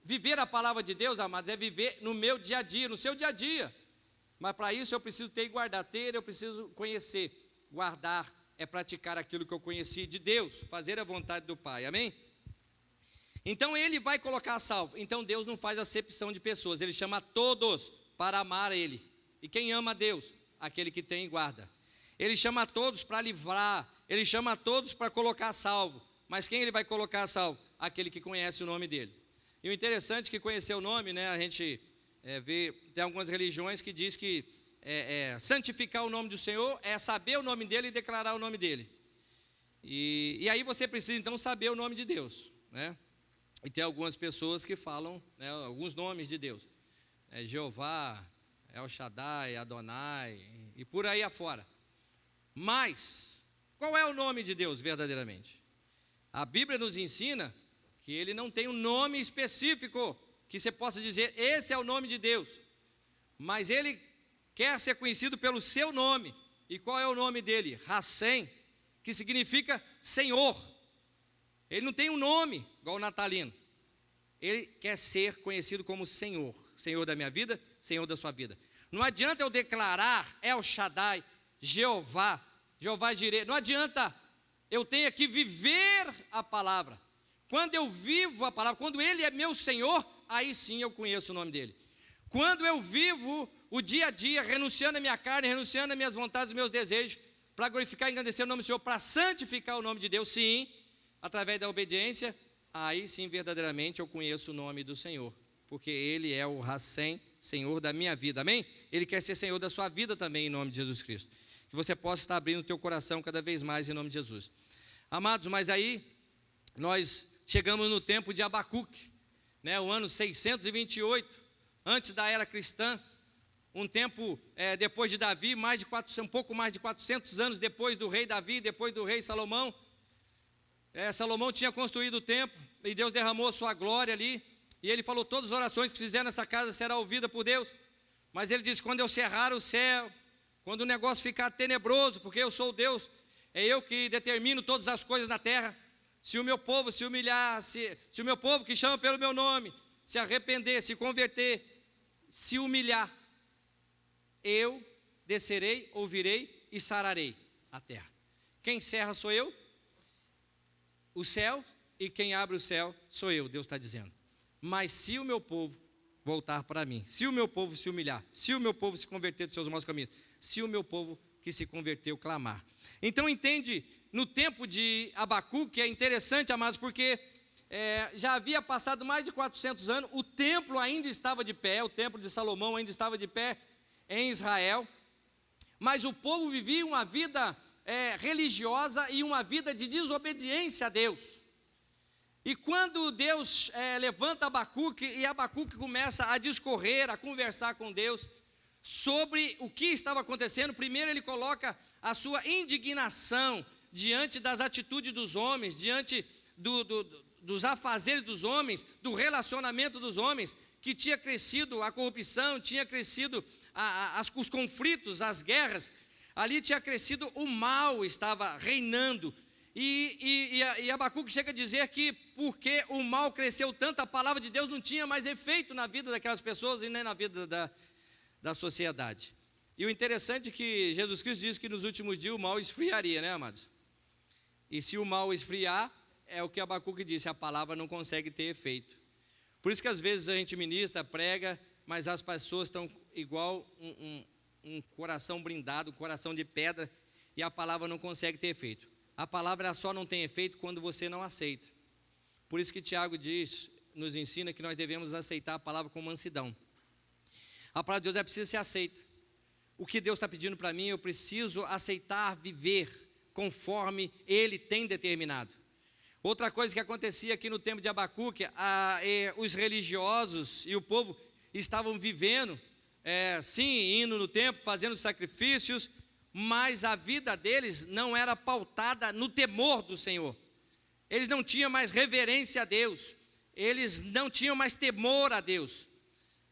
Viver a palavra de Deus, amados, é viver no meu dia a dia, no seu dia a dia. Mas para isso eu preciso ter e guardar. Eu preciso conhecer. Guardar é praticar aquilo que eu conheci de Deus, fazer a vontade do Pai, amém? Então Ele vai colocar a salvo. Então Deus não faz acepção de pessoas, Ele chama todos para amar Ele. E quem ama a Deus? Aquele que tem e guarda. Ele chama todos para livrar, Ele chama todos para colocar a salvo. Mas quem Ele vai colocar a salvo? Aquele que conhece o nome dEle. E o interessante é que conhecer o nome, né, a gente vê, tem algumas religiões que diz que santificar o nome do Senhor é saber o nome dEle e declarar o nome dEle. E aí você precisa então saber o nome de Deus, né? E tem algumas pessoas que falam, né, alguns nomes de Deus. Jeová, El Shaddai, Adonai e por aí afora. Mas, qual é o nome de Deus verdadeiramente? A Bíblia nos ensina que Ele não tem um nome específico, que você possa dizer, esse é o nome de Deus. Mas Ele quer ser conhecido pelo seu nome. E qual é o nome dEle? Hassem, que significa Senhor. Ele não tem um nome, igual o natalino. Ele quer ser conhecido como Senhor. Senhor da minha vida, Senhor da sua vida. Não adianta eu declarar El Shaddai, Jeová, Jeová Jireh. Não adianta. Eu tenho que viver a palavra. Quando eu vivo a palavra, quando Ele é meu Senhor, aí sim eu conheço o nome dEle. Quando eu vivo o dia a dia, renunciando à minha carne, renunciando às minhas vontades, aos meus desejos, para glorificar e engrandecer o nome do Senhor, para santificar o nome de Deus, sim, através da obediência, aí sim verdadeiramente eu conheço o nome do Senhor, porque Ele é o Hassem, Senhor da minha vida, amém? Ele quer ser Senhor da sua vida também, em nome de Jesus Cristo. Que você possa estar abrindo o teu coração cada vez mais em nome de Jesus. Amados, mas aí nós chegamos no tempo de Abacuque, né, o ano 628, antes da era cristã, um tempo depois de Davi, um pouco mais de 400 anos depois do rei Davi, depois do rei Salomão. Salomão tinha construído o templo e Deus derramou a sua glória ali, e ele falou, todas as orações que fizer nessa casa será ouvida por Deus. Mas ele disse, quando eu cerrar o céu, quando o negócio ficar tenebroso, porque eu sou Deus, é eu que determino todas as coisas na terra. Se o meu povo se humilhar, se o meu povo que chama pelo meu nome, se arrepender, se converter, se humilhar, eu descerei, ouvirei e sararei a terra. Quem cerra sou eu, o céu, e quem abre o céu sou eu, Deus está dizendo. Mas se o meu povo voltar para mim, se o meu povo se humilhar, se o meu povo se converter dos seus maus caminhos, se o meu povo que se converteu clamar. Então entende, no tempo de Abacuque, é interessante, amados, porque já havia passado mais de 400 anos, o templo ainda estava de pé, o templo de Salomão ainda estava de pé em Israel, mas o povo vivia uma vida religiosa e uma vida de desobediência a Deus. E quando Deus levanta Abacuque, e Abacuque começa a discorrer, a conversar com Deus sobre o que estava acontecendo, primeiro ele coloca a sua indignação diante das atitudes dos homens, diante dos afazeres dos homens, do relacionamento dos homens, que tinha crescido a corrupção, tinha crescido os conflitos, as guerras, ali tinha crescido o mal, estava reinando. E Abacuque chega a dizer que porque o mal cresceu tanto, a palavra de Deus não tinha mais efeito na vida daquelas pessoas e nem na vida da sociedade. E o interessante é que Jesus Cristo diz que nos últimos dias o mal esfriaria, né, amados? E se o mal esfriar, é o que Abacuque disse, a palavra não consegue ter efeito. Por isso que às vezes a gente ministra, prega, mas as pessoas estão igual um coração blindado, um coração de pedra, e a palavra não consegue ter efeito. A palavra só não tem efeito quando você não aceita. Por isso que Tiago nos ensina que nós devemos aceitar a palavra com mansidão. A palavra de Deus precisa ser aceita. O que Deus está pedindo para mim, eu preciso aceitar, viver conforme Ele tem determinado. Outra coisa que acontecia aqui no tempo de Abacuque, os religiosos e o povo estavam vivendo, sim, indo no templo, fazendo sacrifícios, mas a vida deles não era pautada no temor do Senhor. Eles não tinham mais reverência a Deus, eles não tinham mais temor a Deus.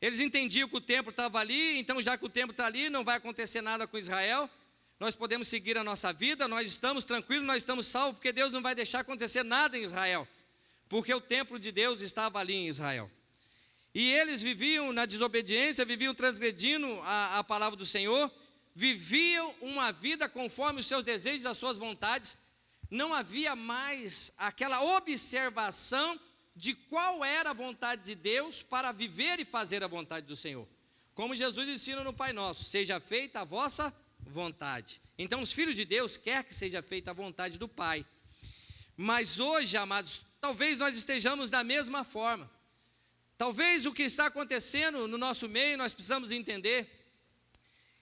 Eles entendiam que o templo estava ali, então já que o templo está ali, não vai acontecer nada com Israel, nós podemos seguir a nossa vida, nós estamos tranquilos, nós estamos salvos, porque Deus não vai deixar acontecer nada em Israel, porque o templo de Deus estava ali em Israel. E eles viviam na desobediência, viviam transgredindo a palavra do Senhor, viviam uma vida conforme os seus desejos, as suas vontades. Não havia mais aquela observação de qual era a vontade de Deus para viver e fazer a vontade do Senhor. Como Jesus ensina no Pai Nosso, seja feita a vossa vontade. Então os filhos de Deus querem que seja feita a vontade do Pai. Mas hoje, amados, talvez nós estejamos da mesma forma. Talvez o que está acontecendo no nosso meio, nós precisamos entender.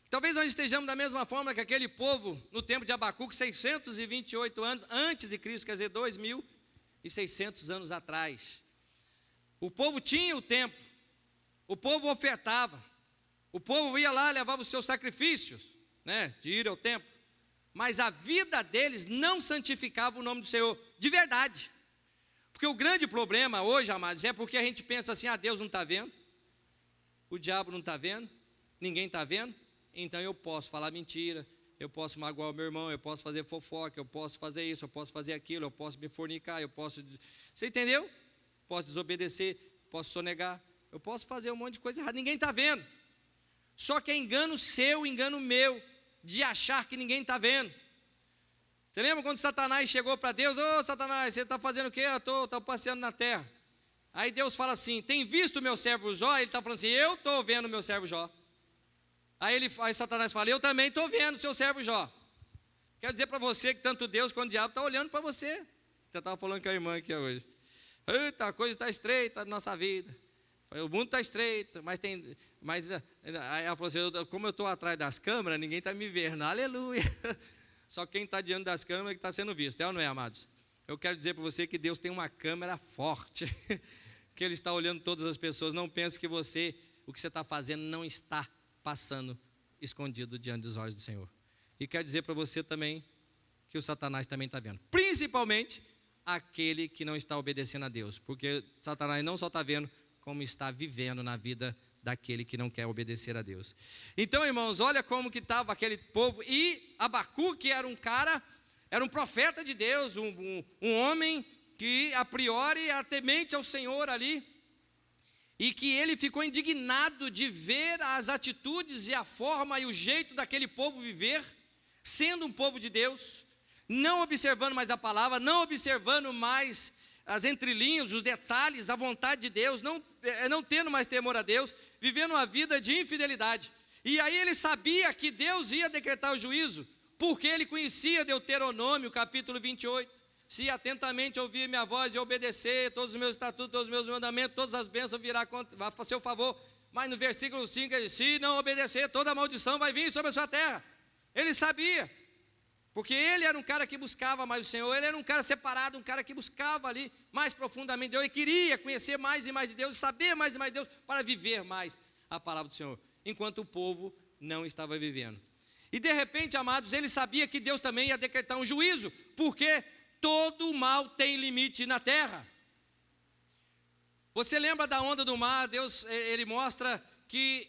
Talvez nós estejamos da mesma forma que aquele povo no tempo de Abacuque, 628 anos antes de Cristo, quer dizer, 2.600 anos atrás. O povo tinha o templo, o povo ofertava, o povo ia lá, levava os seus sacrifícios, né, de ir ao templo, mas a vida deles não santificava o nome do Senhor, de verdade. Porque o grande problema hoje, amados, é porque a gente pensa assim, Deus não está vendo, o diabo não está vendo, ninguém está vendo, então eu posso falar mentira, eu posso magoar o meu irmão, eu posso fazer fofoca, eu posso fazer isso, eu posso fazer aquilo, eu posso me fornicar, eu posso... Você entendeu? Posso desobedecer, posso sonegar, eu posso fazer um monte de coisa errada, ninguém está vendo. Só que é engano seu, engano meu, de achar que ninguém está vendo. Você lembra quando Satanás chegou para Deus? Ô Satanás, você está fazendo o quê? Eu estou passeando na terra. Aí Deus fala assim, tem visto o meu servo Jó? Ele está falando assim, eu estou vendo o meu servo Jó. Aí Satanás fala, eu também estou vendo o seu servo Jó. Quero dizer para você que tanto Deus quanto o diabo estão olhando para você. Eu estava falando com a irmã aqui hoje. Eita, a coisa está estreita na nossa vida. O mundo está estreito, mas aí ela falou assim, como eu estou atrás das câmeras, ninguém está me vendo. Aleluia. Só quem está diante das câmeras que está sendo visto, é ou não é, amados? Eu quero dizer para você que Deus tem uma câmera forte, que Ele está olhando todas as pessoas. Não pense que o que você está fazendo não está passando escondido diante dos olhos do Senhor. E quero dizer para você também que o Satanás também está vendo, principalmente aquele que não está obedecendo a Deus, porque Satanás não só está vendo, como está vivendo na vida daquele que não quer obedecer a Deus. Então, irmãos, olha como que estava aquele povo, e Abacuque era um profeta de Deus, um homem que a priori era temente ao Senhor ali, e que ele ficou indignado de ver as atitudes e a forma e o jeito daquele povo viver, sendo um povo de Deus, não observando mais a palavra, não observando mais as entrelinhas, os detalhes, a vontade de Deus, não tendo mais temor a Deus, vivendo uma vida de infidelidade. E aí ele sabia que Deus ia decretar o juízo, porque ele conhecia Deuteronômio, capítulo 28. Se atentamente ouvir minha voz e obedecer todos os meus estatutos, todos os meus mandamentos, todas as bênçãos virá a seu favor. Mas no versículo 5 ele diz, se não obedecer, toda maldição vai vir sobre a sua terra. Ele sabia, porque ele era um cara que buscava mais o Senhor, ele era um cara separado, um cara que buscava ali mais profundamente Deus, ele queria conhecer mais e mais de Deus, saber mais e mais de Deus, para viver mais a palavra do Senhor, enquanto o povo não estava vivendo. E de repente, amados, ele sabia que Deus também ia decretar um juízo, porque todo o mal tem limite na terra. Você lembra da onda do mar? Deus, ele mostra que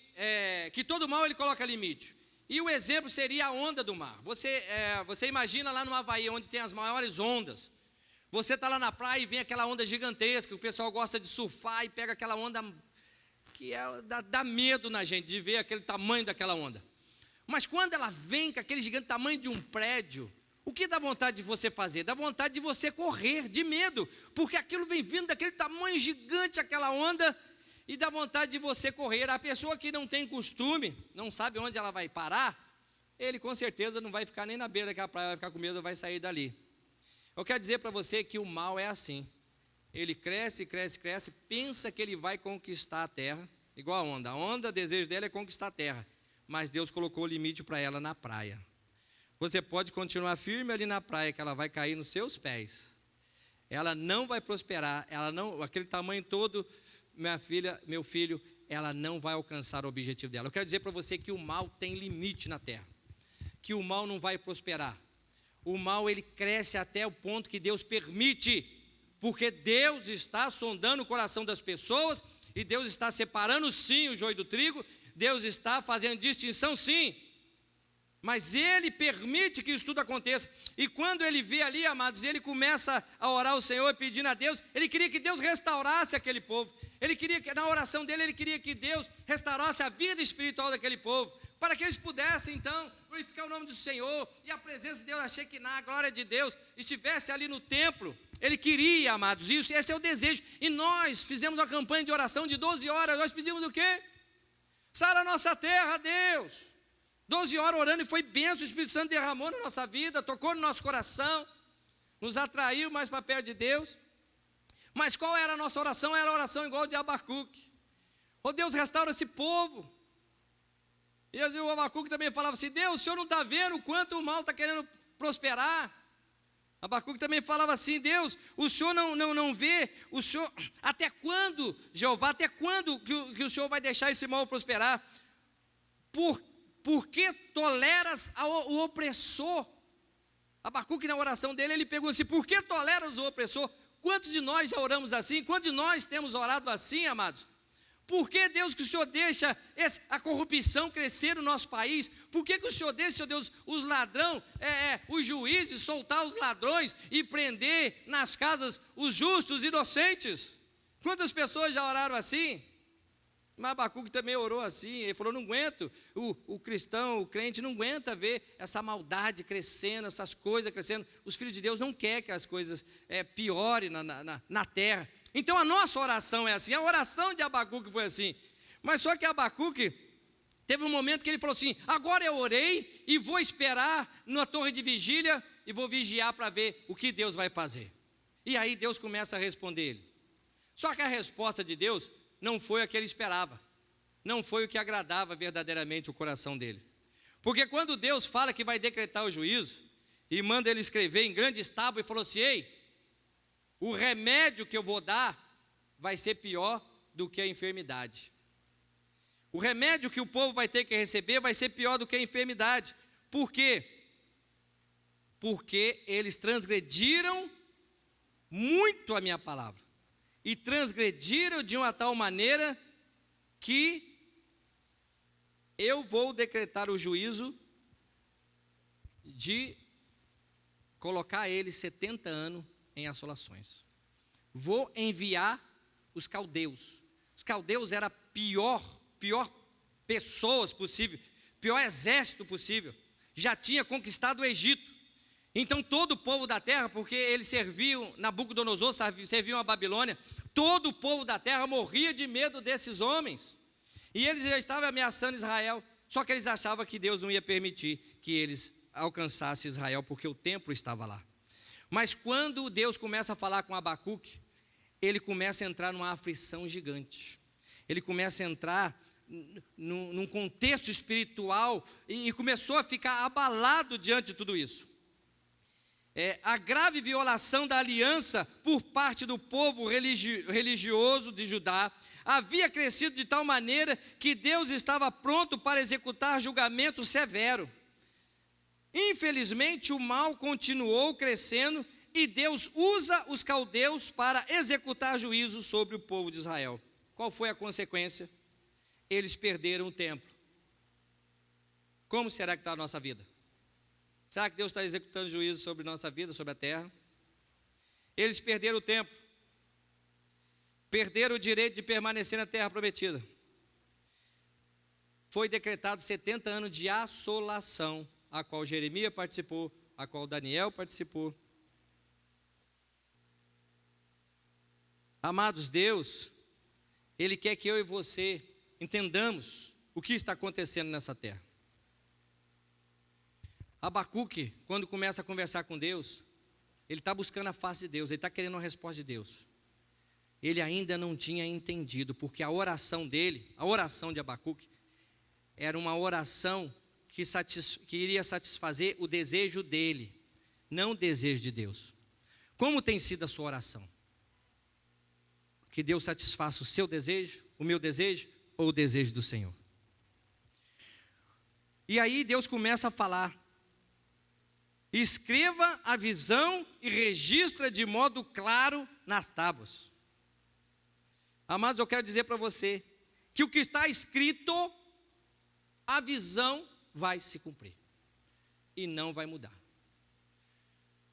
todo mal ele coloca limite. E o exemplo seria a onda do mar. Você imagina lá no Havaí, onde tem as maiores ondas. Você está lá na praia e vem aquela onda gigantesca, o pessoal gosta de surfar e pega aquela onda que dá medo na gente de ver aquele tamanho daquela onda. Mas quando ela vem com aquele gigante tamanho de um prédio, o que dá vontade de você fazer? Dá vontade de você correr de medo, porque aquilo vem vindo daquele tamanho gigante, aquela onda, e dá vontade de você correr. A pessoa que não tem costume, não sabe onde ela vai parar, ele com certeza não vai ficar nem na beira daquela praia, vai ficar com medo, vai sair dali. Eu quero dizer para você que o mal é assim. Ele cresce, cresce, cresce, pensa que ele vai conquistar a terra, igual a onda. A onda, o desejo dela é conquistar a terra, mas Deus colocou o limite para ela na praia. Você pode continuar firme ali na praia, que ela vai cair nos seus pés. Ela não vai prosperar, aquele tamanho todo, minha filha, meu filho, ela não vai alcançar o objetivo dela. Eu quero dizer para você que o mal tem limite na terra, que o mal não vai prosperar. O mal, ele cresce até o ponto que Deus permite, porque Deus está sondando o coração das pessoas, e Deus está separando sim o joio do trigo, Deus está fazendo distinção sim, mas Ele permite que isso tudo aconteça. E quando Ele vê ali, amados, Ele começa a orar ao Senhor, pedindo a Deus, Ele queria que Deus restaurasse aquele povo, Ele queria que, na oração dele, Ele queria que Deus restaurasse a vida espiritual daquele povo, para que eles pudessem então glorificar o nome do Senhor, e a presença de Deus, a Shekinah, a glória de Deus, estivesse ali no templo. Ele queria, amados, isso, esse é o desejo. E nós fizemos uma campanha de oração de 12 horas, nós pedimos o quê? Sara a nossa terra, Deus. 12 horas orando, e foi bênção, o Espírito Santo derramou na nossa vida, tocou no nosso coração, nos atraiu mais para perto de Deus. Mas qual era a nossa oração? Era a oração igual de Abacuque. Oh Deus, restaura esse povo. E o Abacuque também falava assim: Deus, o Senhor não está vendo o quanto o mal está querendo prosperar? Abacuque também falava assim: Deus, o Senhor não vê, o Senhor, até quando, Jeová, até quando que o Senhor vai deixar esse mal prosperar? Por que toleras o opressor? Abacuque, na oração dele, ele pergunta assim: por que toleras o opressor? Quantos de nós já oramos assim? Quantos de nós temos orado assim, amados? Por que, Deus, que o Senhor deixa a corrupção crescer no nosso país? Por que o Senhor deixa, Senhor Deus, os ladrões, os juízes soltar os ladrões e prender nas casas os justos, inocentes? Quantas pessoas já oraram assim? Mas Abacuque também orou assim, ele falou: não aguento, o cristão, o crente não aguenta ver essa maldade crescendo, essas coisas crescendo. Os filhos de Deus não querem que as coisas piorem na terra. Então a nossa oração é assim, a oração de Abacuque foi assim. Mas só que Abacuque teve um momento que ele falou assim: agora eu orei e vou esperar na torre de vigília e vou vigiar para ver o que Deus vai fazer. E aí Deus começa a responder ele. Só que a resposta de Deus não foi a que ele esperava, não foi o que agradava verdadeiramente o coração dele. Porque quando Deus fala que vai decretar o juízo, e manda ele escrever em grandes tábuas, e falou assim: ei, o remédio que eu vou dar vai ser pior do que a enfermidade. O remédio que o povo vai ter que receber vai ser pior do que a enfermidade. Por quê? Porque eles transgrediram muito a minha palavra. E transgrediram de uma tal maneira que eu vou decretar o juízo de colocar eles 70 anos em assolações. Vou enviar os caldeus. Os caldeus era a pior pessoas possível, pior exército possível. Já tinha conquistado o Egito. Então todo o povo da terra, porque eles serviam, Nabucodonosor serviam a Babilônia, todo o povo da terra morria de medo desses homens. E eles já estavam ameaçando Israel, só que eles achavam que Deus não ia permitir que eles alcançassem Israel, porque o templo estava lá. Mas quando Deus começa a falar com Abacuque, ele começa a entrar numa aflição gigante. Ele começa a entrar num contexto espiritual e começou a ficar abalado diante de tudo isso. A grave violação da aliança por parte do povo religioso de Judá havia crescido de tal maneira que Deus estava pronto para executar julgamento severo. Infelizmente, o mal continuou crescendo e Deus usa os caldeus para executar juízo sobre o povo de Israel. Qual foi a consequência? Eles perderam o templo. Como será que está a nossa vida? Será que Deus está executando juízo sobre nossa vida, sobre a terra? Eles perderam o templo. Perderam o direito de permanecer na terra prometida. Foi decretado 70 anos de assolação, a qual Jeremias participou, a qual Daniel participou. Amados, Deus, Ele quer que eu e você entendamos o que está acontecendo nessa terra. Abacuque, quando começa a conversar com Deus, ele está buscando a face de Deus, ele está querendo uma resposta de Deus. Ele ainda não tinha entendido, porque a oração dele, a oração de Abacuque, era uma oração que iria satisfazer o desejo dele, não o desejo de Deus. Como tem sido a sua oração? Que Deus satisfaça o seu desejo, o meu desejo ou o desejo do Senhor? E aí Deus começa a falar: escreva a visão e registra de modo claro nas tábuas. Amados, eu quero dizer para você que o que está escrito, a visão vai se cumprir e não vai mudar.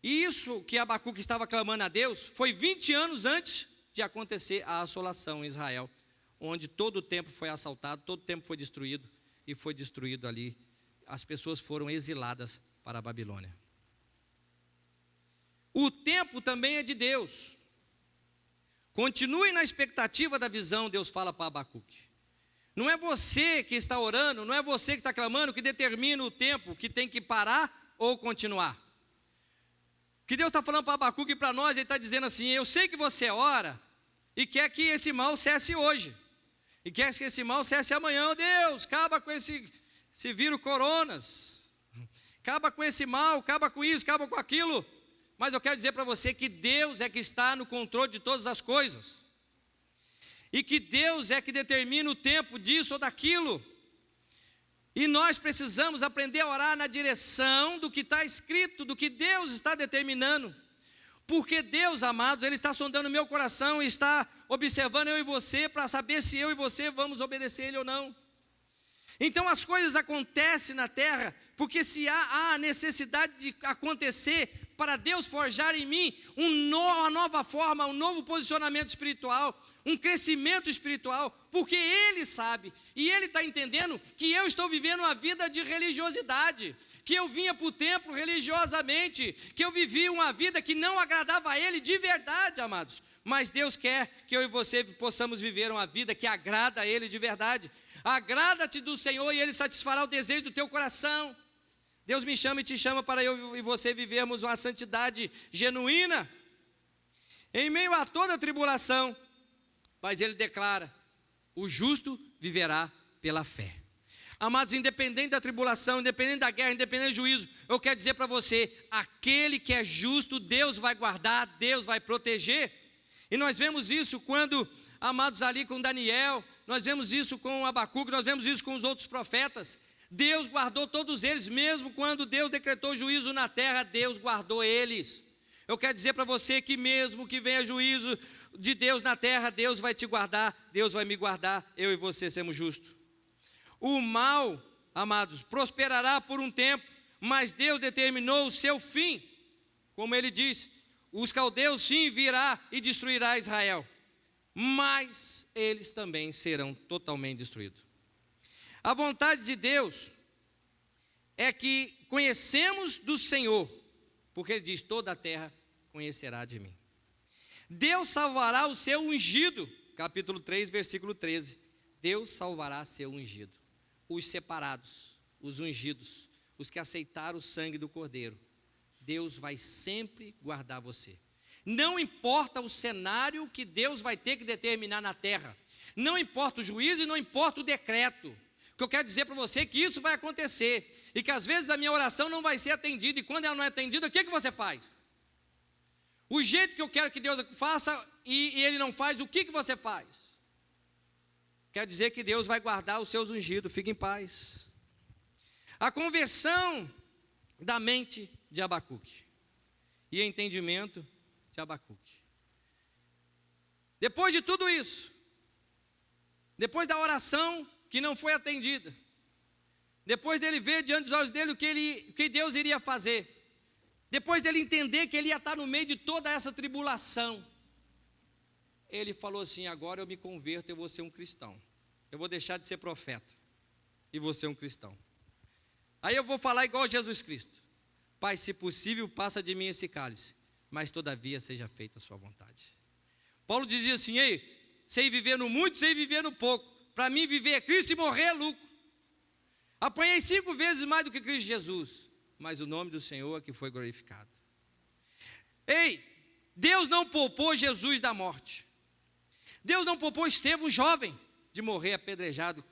E isso que Abacuque estava clamando a Deus foi 20 anos antes de acontecer a assolação em Israel, onde todo o templo foi assaltado, todo o templo foi destruído, e foi destruído ali. As pessoas foram exiladas para a Babilônia. O tempo também é de Deus. Continue na expectativa da visão, Deus fala para Abacuque. Não é você que está orando, não é você que está clamando que determina o tempo que tem que parar ou continuar. O que Deus está falando para Abacuque e para nós, Ele está dizendo assim: eu sei que você ora e quer que esse mal cesse hoje, e quer que esse mal cesse amanhã. Oh Deus, acaba com esse vírus coronas, acaba com esse mal, acaba com isso, acaba com aquilo. Mas eu quero dizer para você que Deus é que está no controle de todas as coisas, e que Deus é que determina o tempo disso ou daquilo, e nós precisamos aprender a orar na direção do que está escrito, do que Deus está determinando, porque Deus, amados, Ele está sondando o meu coração e está observando eu e você, para saber se eu e você vamos obedecer Ele ou não. Então as coisas acontecem na terra, porque se há necessidade de acontecer, para Deus forjar em mim uma nova forma, um novo posicionamento espiritual, um crescimento espiritual, porque Ele sabe, e Ele está entendendo que eu estou vivendo uma vida de religiosidade, que eu vinha para o templo religiosamente, que eu vivia uma vida que não agradava a Ele de verdade, amados. Mas Deus quer que eu e você possamos viver uma vida que agrada a Ele de verdade. Agrada-te do Senhor e Ele satisfará o desejo do teu coração. Deus me chama e te chama para eu e você vivermos uma santidade genuína, em meio a toda a tribulação. Mas Ele declara: o justo viverá pela fé. Amados, independente da tribulação, independente da guerra, independente do juízo, eu quero dizer para você, aquele que é justo, Deus vai guardar, Deus vai proteger. E nós vemos isso quando, amados, ali com Daniel, nós vemos isso com Abacuque, nós vemos isso com os outros profetas. Deus guardou todos eles, mesmo quando Deus decretou juízo na terra, Deus guardou eles. Eu quero dizer para você que mesmo que venha juízo de Deus na terra, Deus vai te guardar, Deus vai me guardar, eu e você sermos justos. O mal, amados, prosperará por um tempo, mas Deus determinou o seu fim. Como Ele diz, os caldeus sim virá e destruirá Israel, mas eles também serão totalmente destruídos. A vontade de Deus é que conhecemos do Senhor, porque Ele diz: toda a terra conhecerá de mim. Deus salvará o seu ungido, capítulo 3, versículo 13. Deus salvará seu ungido, os separados, os ungidos, os que aceitaram o sangue do Cordeiro. Deus vai sempre guardar você. Não importa o cenário que Deus vai ter que determinar na terra, não importa o juízo e não importa o decreto. O que eu quero dizer para você é que isso vai acontecer, e que às vezes a minha oração não vai ser atendida, e quando ela não é atendida, o que você faz? O jeito que eu quero que Deus faça, e Ele não faz, o que você faz? Quer dizer que Deus vai guardar os seus ungidos, fique em paz. A conversão da mente de Abacuque. e entendimento de Abacuque. Depois de tudo isso, depois da oração que não foi atendida, depois dele ver diante dos olhos dele o que Deus iria fazer, depois dele entender que ele ia estar no meio de toda essa tribulação, ele falou assim: agora eu me converto, eu vou ser um cristão. Eu vou deixar de ser profeta e vou ser um cristão. Aí eu vou falar igual Jesus Cristo: Pai, se possível, passa de mim esse cálice, mas todavia seja feita a sua vontade. Paulo dizia assim: ei, sei viver no muito, sei viver no pouco. Para mim viver é Cristo e morrer é lucro. Apanhei 5 vezes mais do que Cristo Jesus, mas o nome do Senhor é que foi glorificado. Ei, Deus não poupou Jesus da morte. Deus não poupou Estevão, jovem, de morrer apedrejado.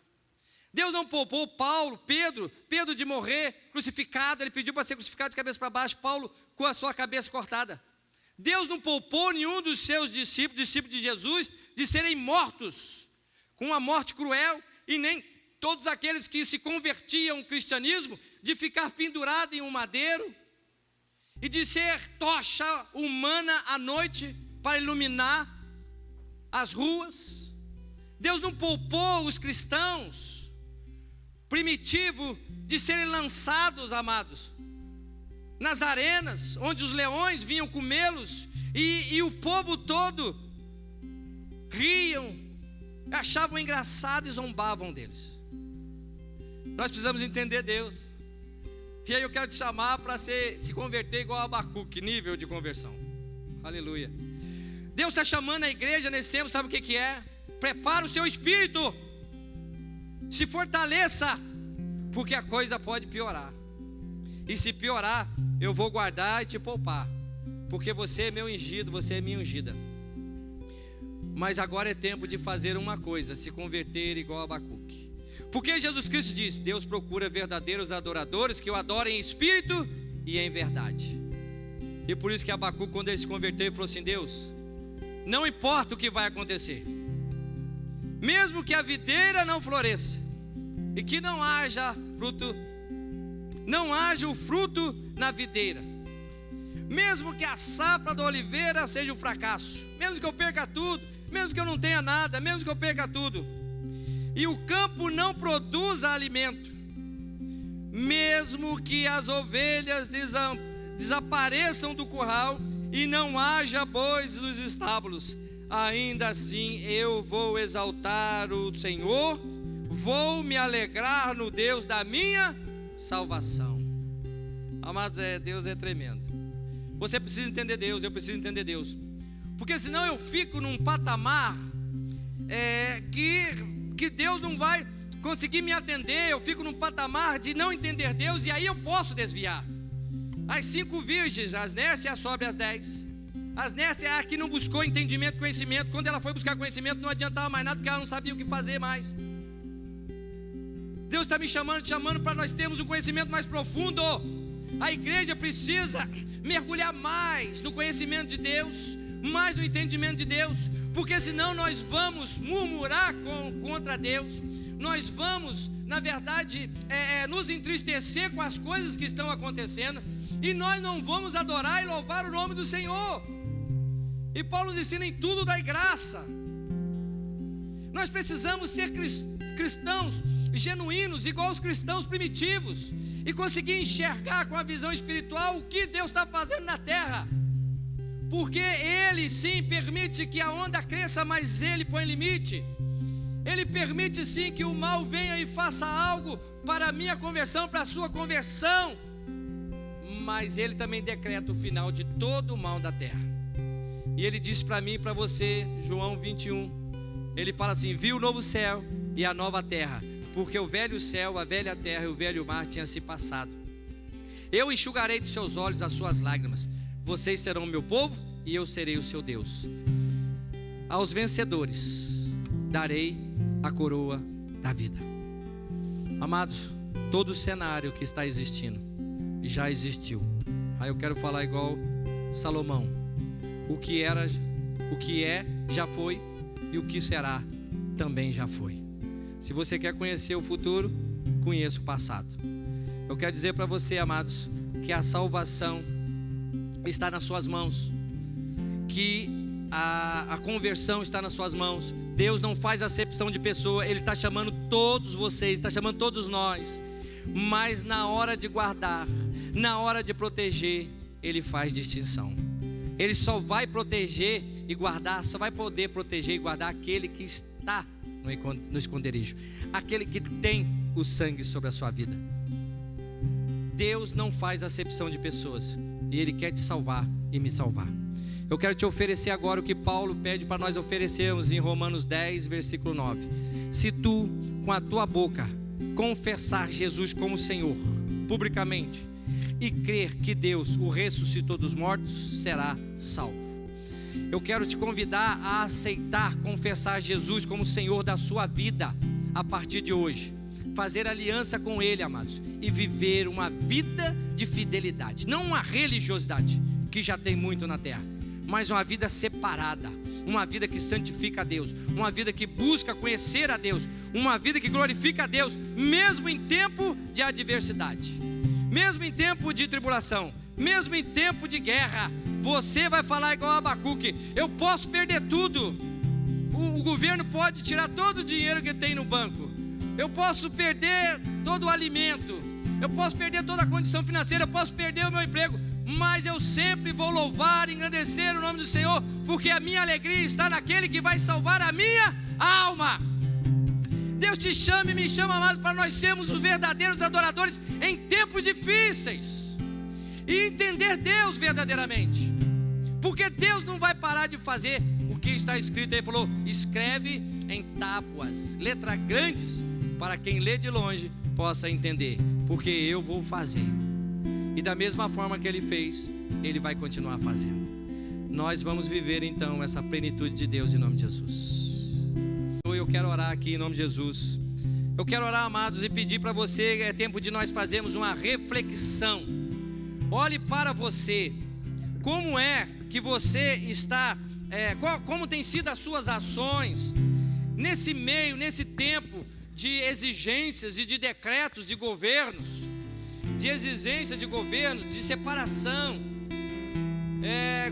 Deus não poupou Paulo, Pedro de morrer crucificado. Ele pediu para ser crucificado de cabeça para baixo, Paulo com a sua cabeça cortada. Deus não poupou nenhum dos seus discípulos de Jesus, de serem mortos com uma morte cruel, e nem todos aqueles que se convertiam ao cristianismo, de ficar pendurado em um madeiro, e de ser tocha humana à noite para iluminar as ruas. Deus não poupou os cristãos primitivos de serem lançados, amados, nas arenas, onde os leões vinham comê-los, e o povo todo riam, achavam engraçado e zombavam deles. Nós precisamos entender Deus. E aí eu quero te chamar para se converter igual a Abacuque, nível de conversão. Aleluia. Deus está chamando a igreja nesse tempo, sabe o que é? Prepara o seu espírito, se fortaleça, porque a coisa pode piorar. E se piorar, eu vou guardar e te poupar, porque você é meu ungido, você é minha ungida. Mas agora é tempo de fazer uma coisa: se converter igual a Abacuque. Porque Jesus Cristo diz: Deus procura verdadeiros adoradores que o adorem em espírito e em verdade. E por isso que Abacuque, quando ele se converteu, ele falou assim: Deus, não importa o que vai acontecer, mesmo que a videira não floresça e que não haja fruto, não haja o fruto na videira, mesmo que a safra da oliveira seja um fracasso, mesmo que eu perca tudo, mesmo que eu não tenha nada, mesmo que eu perca tudo, e o campo não produza alimento, mesmo que as ovelhas desapareçam do curral e não haja bois nos estábulos, ainda assim eu vou exaltar o Senhor, vou me alegrar no Deus da minha salvação. Amados, Deus é tremendo. Você precisa entender Deus, eu preciso entender Deus, porque senão eu fico num patamar que Deus não vai conseguir me atender. Eu fico num patamar de não entender Deus, e aí eu posso desviar. As 5 virgens, as nécias e as sóbrias 10. As nécias é a que não buscou entendimento, conhecimento. Quando ela foi buscar conhecimento, não adiantava mais nada, porque ela não sabia o que fazer mais. Deus está me chamando, te chamando para nós termos um conhecimento mais profundo. A igreja precisa mergulhar mais no conhecimento de Deus, mais no entendimento de Deus, porque senão nós vamos murmurar contra Deus, nós vamos, na verdade, nos entristecer com as coisas que estão acontecendo, e nós não vamos adorar e louvar o nome do Senhor. E Paulo nos ensina: em tudo dai graça. Nós precisamos ser cristãos genuínos, igual os cristãos primitivos, e conseguir enxergar com a visão espiritual o que Deus está fazendo na terra, porque Ele sim permite que a onda cresça, mas Ele põe limite. Ele permite sim que o mal venha e faça algo para a minha conversão, para a sua conversão, mas Ele também decreta o final de todo o mal da terra. E Ele diz para mim e para você, João 21, Ele fala assim: vi o novo céu e a nova terra, porque o velho céu, a velha terra e o velho mar tinham se passado. Eu enxugarei dos seus olhos as suas lágrimas. Vocês serão o meu povo e eu serei o seu Deus. Aos vencedores darei a coroa da vida. Amados, todo o cenário que está existindo já existiu. Aí eu quero falar igual Salomão: o que era, o que é, já foi, e o que será, também já foi. Se você quer conhecer o futuro, conheça o passado. Eu quero dizer para você, amados, que a salvação está nas suas mãos, que a conversão está nas suas mãos. Deus não faz acepção de pessoa, Ele está chamando todos vocês, está chamando todos nós, mas na hora de guardar, na hora de proteger, Ele faz distinção. Ele só vai proteger e guardar, só vai poder proteger e guardar aquele que está no esconderijo, aquele que tem o sangue sobre a sua vida. Deus não faz acepção de pessoas, e Ele quer te salvar e me salvar. Eu quero te oferecer agora o que Paulo pede para nós oferecermos em Romanos 10, versículo 9. Se tu, com a tua boca, confessar Jesus como Senhor, publicamente, e crer que Deus o ressuscitou dos mortos, será salvo. Eu quero te convidar a aceitar, confessar Jesus como Senhor da sua vida, a partir de hoje. Fazer aliança com Ele, amados, e viver uma vida de fidelidade, não uma religiosidade, que já tem muito na terra, mas uma vida separada, uma vida que santifica a Deus, uma vida que busca conhecer a Deus, uma vida que glorifica a Deus, mesmo em tempo de adversidade, mesmo em tempo de tribulação, mesmo em tempo de guerra. Você vai falar igual a Abacuque: eu posso perder tudo, o governo pode tirar todo o dinheiro que tem no banco, eu posso perder todo o alimento, eu posso perder toda a condição financeira, eu posso perder o meu emprego, mas eu sempre vou louvar e engrandecer o nome do Senhor, porque a minha alegria está naquele que vai salvar a minha alma. Deus te chama e me chama, amado, para nós sermos os verdadeiros adoradores em tempos difíceis, e entender Deus verdadeiramente, porque Deus não vai parar de fazer o que está escrito. Ele falou: escreve em tábuas, letras grandes, para quem lê de longe possa entender, porque eu vou fazer. E da mesma forma que Ele fez, Ele vai continuar fazendo. Nós vamos viver então essa plenitude de Deus em nome de Jesus. Eu quero orar aqui em nome de Jesus. Eu quero orar, amados, e pedir para você, é tempo de nós fazermos uma reflexão. Olhe para você, como é que você está, como tem sido as suas ações nesse meio, nesse tempo de exigências e de decretos de governos, de exigência de governos, de separação.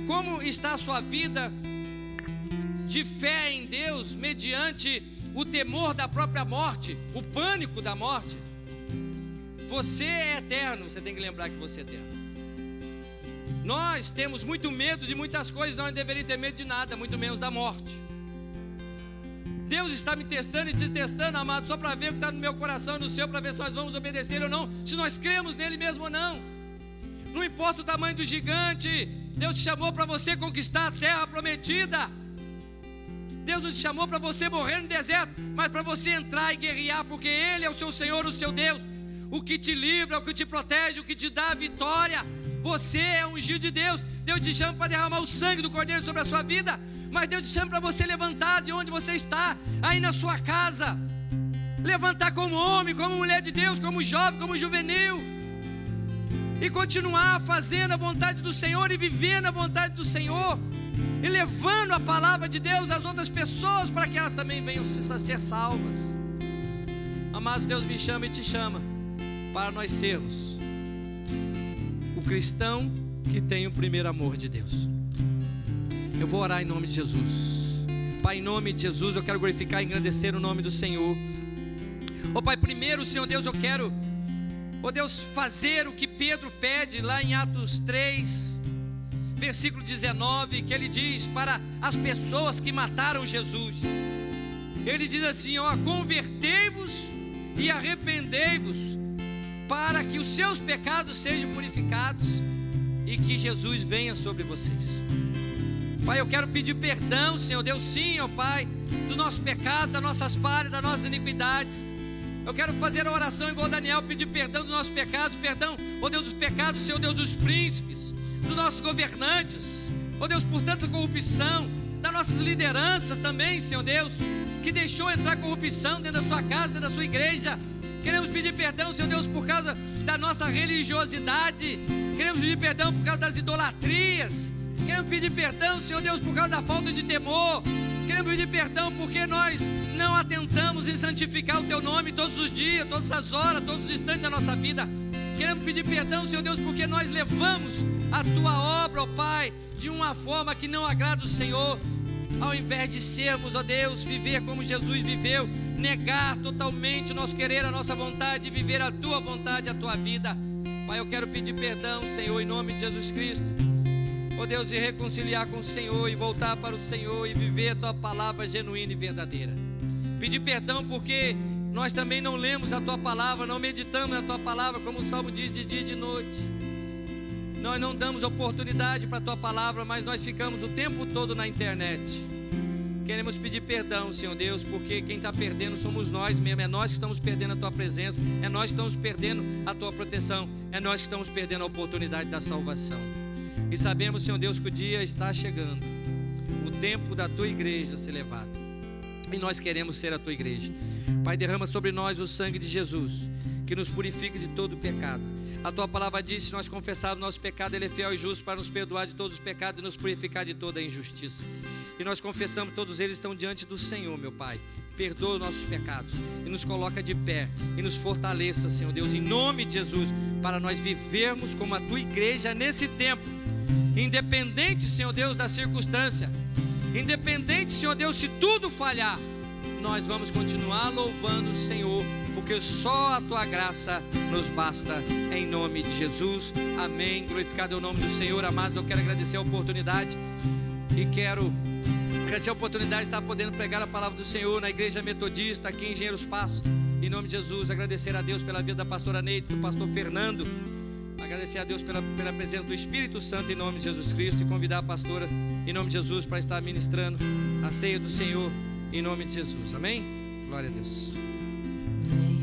Como está a sua vida de fé em Deus, mediante o temor da própria morte, o pânico da morte? Você é eterno, você tem que lembrar que você é eterno. Nós temos muito medo de muitas coisas, nós não deveríamos ter medo de nada, muito menos da morte. Deus está me testando e te testando, amado, só para ver o que está no meu coração e no seu, para ver se nós vamos obedecer ou não, se nós cremos nele mesmo ou não. Não importa o tamanho do gigante, Deus te chamou para você conquistar a terra prometida. Deus não te chamou para você morrer no deserto, mas para você entrar e guerrear, porque Ele é o seu Senhor, o seu Deus, o que te livra, o que te protege, o que te dá a vitória. Você é ungido de Deus. Deus te chama para derramar o sangue do Cordeiro sobre a sua vida, mas Deus te chama para você levantar de onde você está, aí na sua casa, levantar como homem, como mulher de Deus, como jovem, como juvenil, e continuar fazendo a vontade do Senhor e vivendo a vontade do Senhor, e levando a palavra de Deus às outras pessoas, para que elas também venham ser salvas. Amados, Deus me chama e te chama para nós sermos o cristão que tem o primeiro amor de Deus. Eu vou orar em nome de Jesus. Pai, em nome de Jesus, eu quero glorificar e engrandecer o nome do Senhor. Pai, primeiro, Senhor Deus, eu quero, Deus, fazer o que Pedro pede lá em Atos 3, versículo 19, que ele diz para as pessoas que mataram Jesus. Ele diz assim: convertei-vos e arrependei-vos, para que os seus pecados sejam purificados e que Jesus venha sobre vocês. Pai, eu quero pedir perdão, Senhor Deus, sim, Pai, dos nossos pecados, das nossas falhas, das nossas iniquidades. Eu quero fazer a oração igual Daniel, pedir perdão dos nossos pecados, perdão, Deus, dos pecados, Senhor Deus, dos príncipes, dos nossos governantes, Deus, por tanta corrupção, das nossas lideranças também, Senhor Deus, que deixou entrar corrupção dentro da sua casa, dentro da sua igreja. Queremos pedir perdão, Senhor Deus, por causa da nossa religiosidade. Queremos pedir perdão por causa das idolatrias. Queremos pedir perdão, Senhor Deus, por causa da falta de temor. Queremos pedir perdão porque nós não atentamos em santificar o Teu nome todos os dias, todas as horas, todos os instantes da nossa vida. queremos pedir perdão, Senhor Deus, porque nós levamos a Tua obra, ó Pai, de uma forma que não agrada o Senhor. Ao invés de sermos, ó Deus, viver como Jesus viveu, negar totalmente o nosso querer, a nossa vontade, e viver a Tua vontade, a Tua vida. Pai, eu quero pedir perdão, Senhor, em nome de Jesus Cristo. Ó Deus, e reconciliar com o Senhor, e voltar para o Senhor, e viver a Tua palavra genuína e verdadeira. Pedir perdão porque nós também não lemos a Tua palavra, não meditamos na Tua palavra, como o Salmo diz, de dia e de noite. Nós não damos oportunidade para a Tua palavra, mas nós ficamos o tempo todo na internet. Queremos pedir perdão, Senhor Deus, porque quem está perdendo somos nós mesmo. É nós que estamos perdendo a Tua presença, é nós que estamos perdendo a Tua proteção, é nós que estamos perdendo a oportunidade da salvação. E sabemos, Senhor Deus, que o dia está chegando, o tempo da Tua igreja ser levada, e nós queremos ser a Tua igreja. Pai, derrama sobre nós o sangue de Jesus, que nos purifica de todo pecado. A Tua palavra diz: se nós confessarmos o nosso pecado, Ele é fiel e justo para nos perdoar de todos os pecados e nos purificar de toda a injustiça. E nós confessamos, todos eles estão diante do Senhor, meu Pai. Perdoa os nossos pecados e nos coloca de pé e nos fortaleça, Senhor Deus, em nome de Jesus, para nós vivermos como a Tua igreja nesse tempo, independente, Senhor Deus, da circunstância, independente, Senhor Deus, se tudo falhar, nós vamos continuar louvando o Senhor, porque só a Tua graça nos basta, em nome de Jesus, amém. Glorificado é o nome do Senhor. Amados, eu quero agradecer a oportunidade, e quero agradecer a oportunidade de estar podendo pregar a palavra do Senhor na Igreja Metodista, aqui em Engenheiros Passos, em nome de Jesus. Agradecer a Deus pela vida da pastora Neide, do pastor Fernando, agradecer a Deus pela presença do Espírito Santo, em nome de Jesus Cristo, e convidar a pastora, em nome de Jesus, para estar ministrando a ceia do Senhor, em nome de Jesus, amém? Glória a Deus. Amém.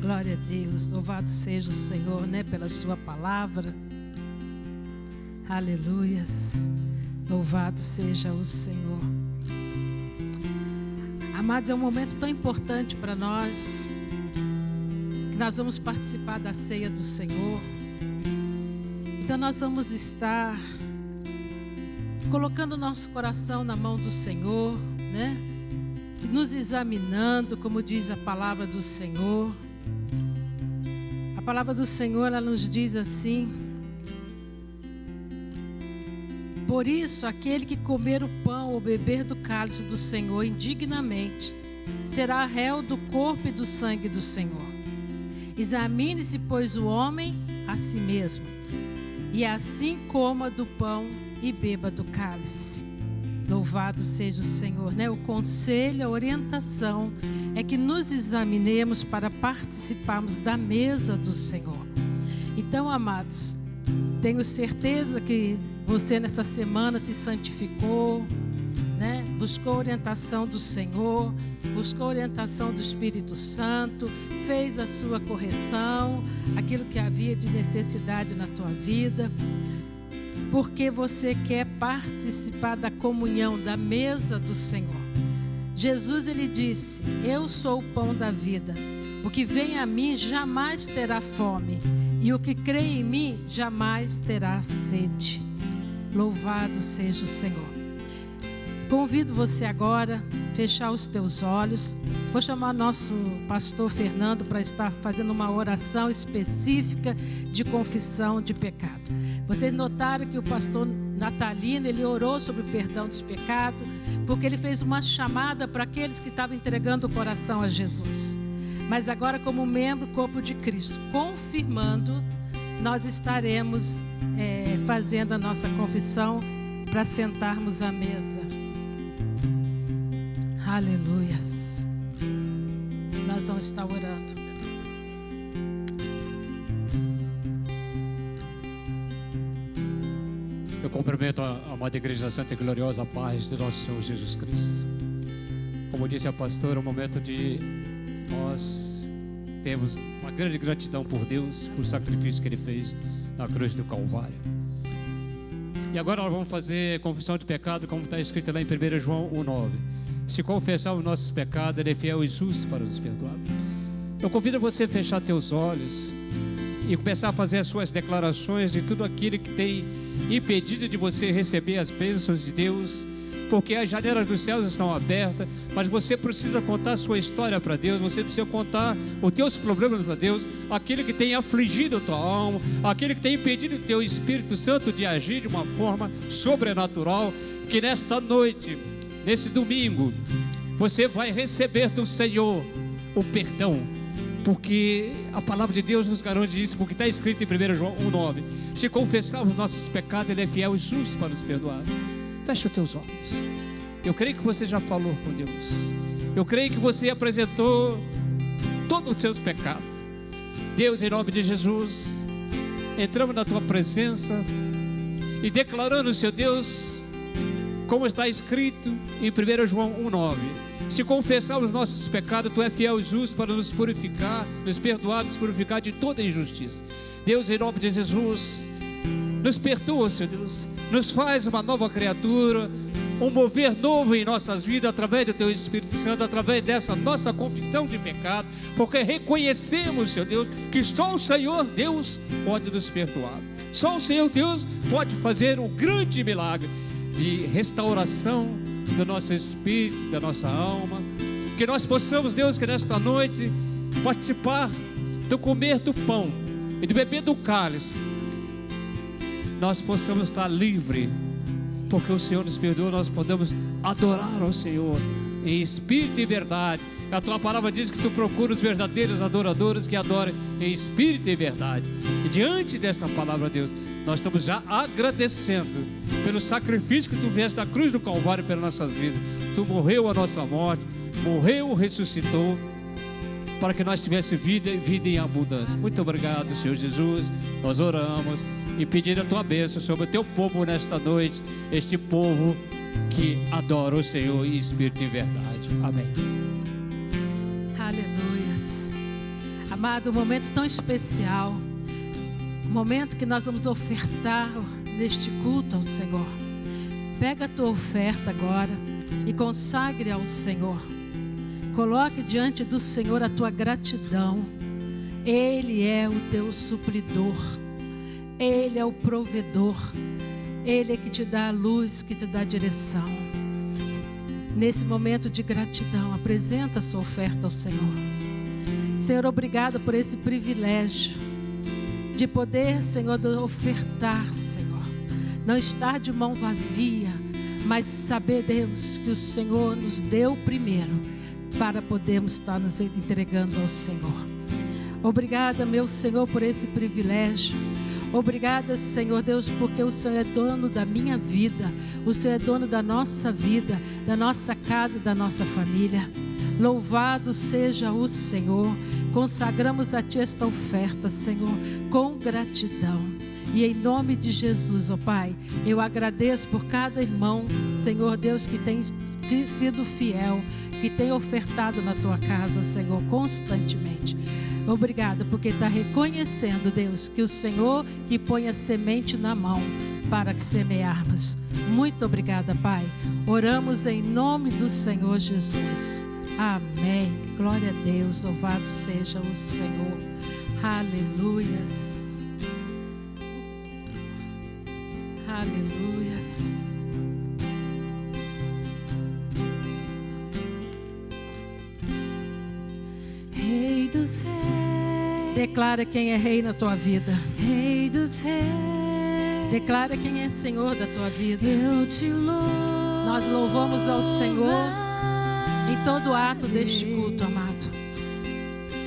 Glória a Deus, louvado seja o Senhor, né, pela sua palavra. Aleluias, louvado seja o Senhor. Amados, é um momento tão importante para nós, que nós vamos participar da ceia do Senhor. Então nós vamos estar colocando nosso coração na mão do Senhor, né? Nos examinando, como diz a palavra do Senhor. A palavra do Senhor, ela nos diz assim: por isso, aquele que comer o pão ou beber do cálice do Senhor indignamente, será réu do corpo e do sangue do Senhor. Examine-se, pois, o homem a si mesmo, e assim coma do pão e beba do cálice. Louvado seja o Senhor, né? O conselho, a orientação é que nos examinemos para participarmos da mesa do Senhor. Então, amados, tenho certeza que você nessa semana se santificou, né? Buscou a orientação do Senhor, buscou a orientação do Espírito Santo, fez a sua correção, aquilo que havia de necessidade na tua vida, porque você quer participar da comunhão, da mesa do Senhor. Jesus, ele disse: eu sou o pão da vida, o que vem a mim jamais terá fome, e o que crê em mim jamais terá sede. Louvado seja o Senhor. Convido você agora a fechar os teus olhos. Vou chamar nosso pastor Fernando para estar fazendo uma oração específica de confissão de pecado. Vocês notaram que o pastor Natalino, ele orou sobre o perdão dos pecados, porque ele fez uma chamada para aqueles que estavam entregando o coração a Jesus. Mas agora, como membro do corpo de Cristo, confirmando, nós estaremos fazendo a nossa confissão para sentarmos à mesa. Aleluias. Nós vamos estar orando. Eu cumprimento a amada Igreja Santa e Gloriosa Paz de nosso Senhor Jesus Cristo. Como disse a pastora, é um momento de nós termos uma grande gratidão por Deus, por sacrifício que Ele fez na cruz do Calvário. E agora nós vamos fazer confissão de pecado, como está escrito lá em 1 João 1,9. Se confessar os nossos pecados, Ele é fiel e justo para nos perdoar. Eu convido você a fechar teus olhos e começar a fazer as suas declarações de tudo aquilo que tem impedido de você receber as bênçãos de Deus porque as janelas dos céus estão abertas, mas você precisa contar a sua história para Deus, você precisa contar os teus problemas para Deus, aquele que tem afligido a tua alma, aquele que tem impedido o teu Espírito Santo de agir de uma forma sobrenatural, que nesta noite, nesse domingo, você vai receber do Senhor o perdão, porque a palavra de Deus nos garante isso, porque está escrito em 1 João 1,9: se confessarmos nossos pecados, Ele é fiel e justo para nos perdoar. Feche os teus olhos. Eu creio que você já falou com Deus, eu creio que você apresentou todos os seus pecados. Deus, em nome de Jesus, entramos na tua presença e declarando, Senhor Deus, como está escrito em 1 João 1,9: se confessarmos nossos pecados, Tu é fiel e justo para nos purificar, nos perdoar, nos purificar de toda injustiça. Deus, em nome de Jesus, nos perdoa, Senhor Deus, nos faz uma nova criatura, um mover novo em nossas vidas, através do Teu Espírito Santo, através dessa nossa confissão de pecado, porque reconhecemos, Senhor Deus, que só o Senhor Deus pode nos perdoar, só o Senhor Deus pode fazer um grande milagre de restauração do nosso espírito, da nossa alma. Que nós possamos, Deus, que nesta noite participar do comer do pão e do beber do cálice, nós possamos estar livres, porque o Senhor nos perdoa, nós podemos adorar ao Senhor em espírito e verdade. A Tua palavra diz que Tu procuras os verdadeiros adoradores que adorem em espírito e verdade. E diante desta palavra, Deus, nós estamos já agradecendo pelo sacrifício que Tu vieste da cruz do Calvário pelas nossas vidas. Tu morreu a nossa morte, morreu, ressuscitou, para que nós tivéssemos vida e vida em abundância. Muito obrigado, Senhor Jesus. Nós oramos e pedimos a Tua bênção sobre o Teu povo nesta noite, este povo que adora o Senhor em espírito e verdade. Amém. Aleluias. Amado, um momento tão especial, um momento que nós vamos ofertar neste culto ao Senhor. Pega a tua oferta agora e consagre ao Senhor. Coloque diante do Senhor a tua gratidão. Ele é o teu suplidor, Ele é o provedor, Ele é que te dá a luz, que te dá a direção. Nesse momento de gratidão, apresenta a sua oferta ao Senhor. Senhor, obrigado por esse privilégio de poder, Senhor, ofertar, Senhor. Não estar de mão vazia, mas saber, Deus, que o Senhor nos deu primeiro para podermos estar nos entregando ao Senhor. Obrigada, meu Senhor, por esse privilégio. Obrigada, Senhor Deus, porque o Senhor é dono da minha vida, o Senhor é dono da nossa vida, da nossa casa e da nossa família. Louvado seja o Senhor. Consagramos a Ti esta oferta, Senhor, com gratidão. E em nome de Jesus, ó Pai, eu agradeço por cada irmão, Senhor Deus, que tem sido fiel, que tem ofertado na Tua casa, Senhor, constantemente. Obrigada, porque está reconhecendo, Deus, que o Senhor que põe a semente na mão para que semearmos. Muito obrigada, Pai. Oramos em nome do Senhor Jesus. Amém. Glória a Deus. Louvado seja o Senhor. Aleluias. Aleluias. Rei dos reis. Declara quem é rei na tua vida. Rei dos reis. Declara quem é Senhor da tua vida. Eu te louvo. Nós louvamos ao Senhor em todo ato deste culto, amado.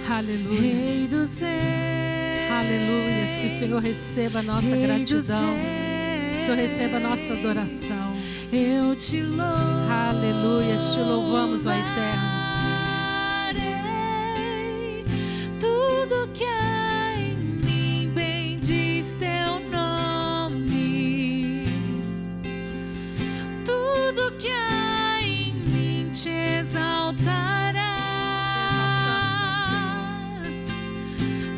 Aleluia. Rei dos reis. Aleluia. Que o Senhor receba a nossa gratidão. Que o Senhor receba a nossa adoração. Eu te louvo. Aleluia. Te louvamos, ó Eterno. Tudo que há em mim bendiz Teu nome. Tudo que há em mim te exaltará.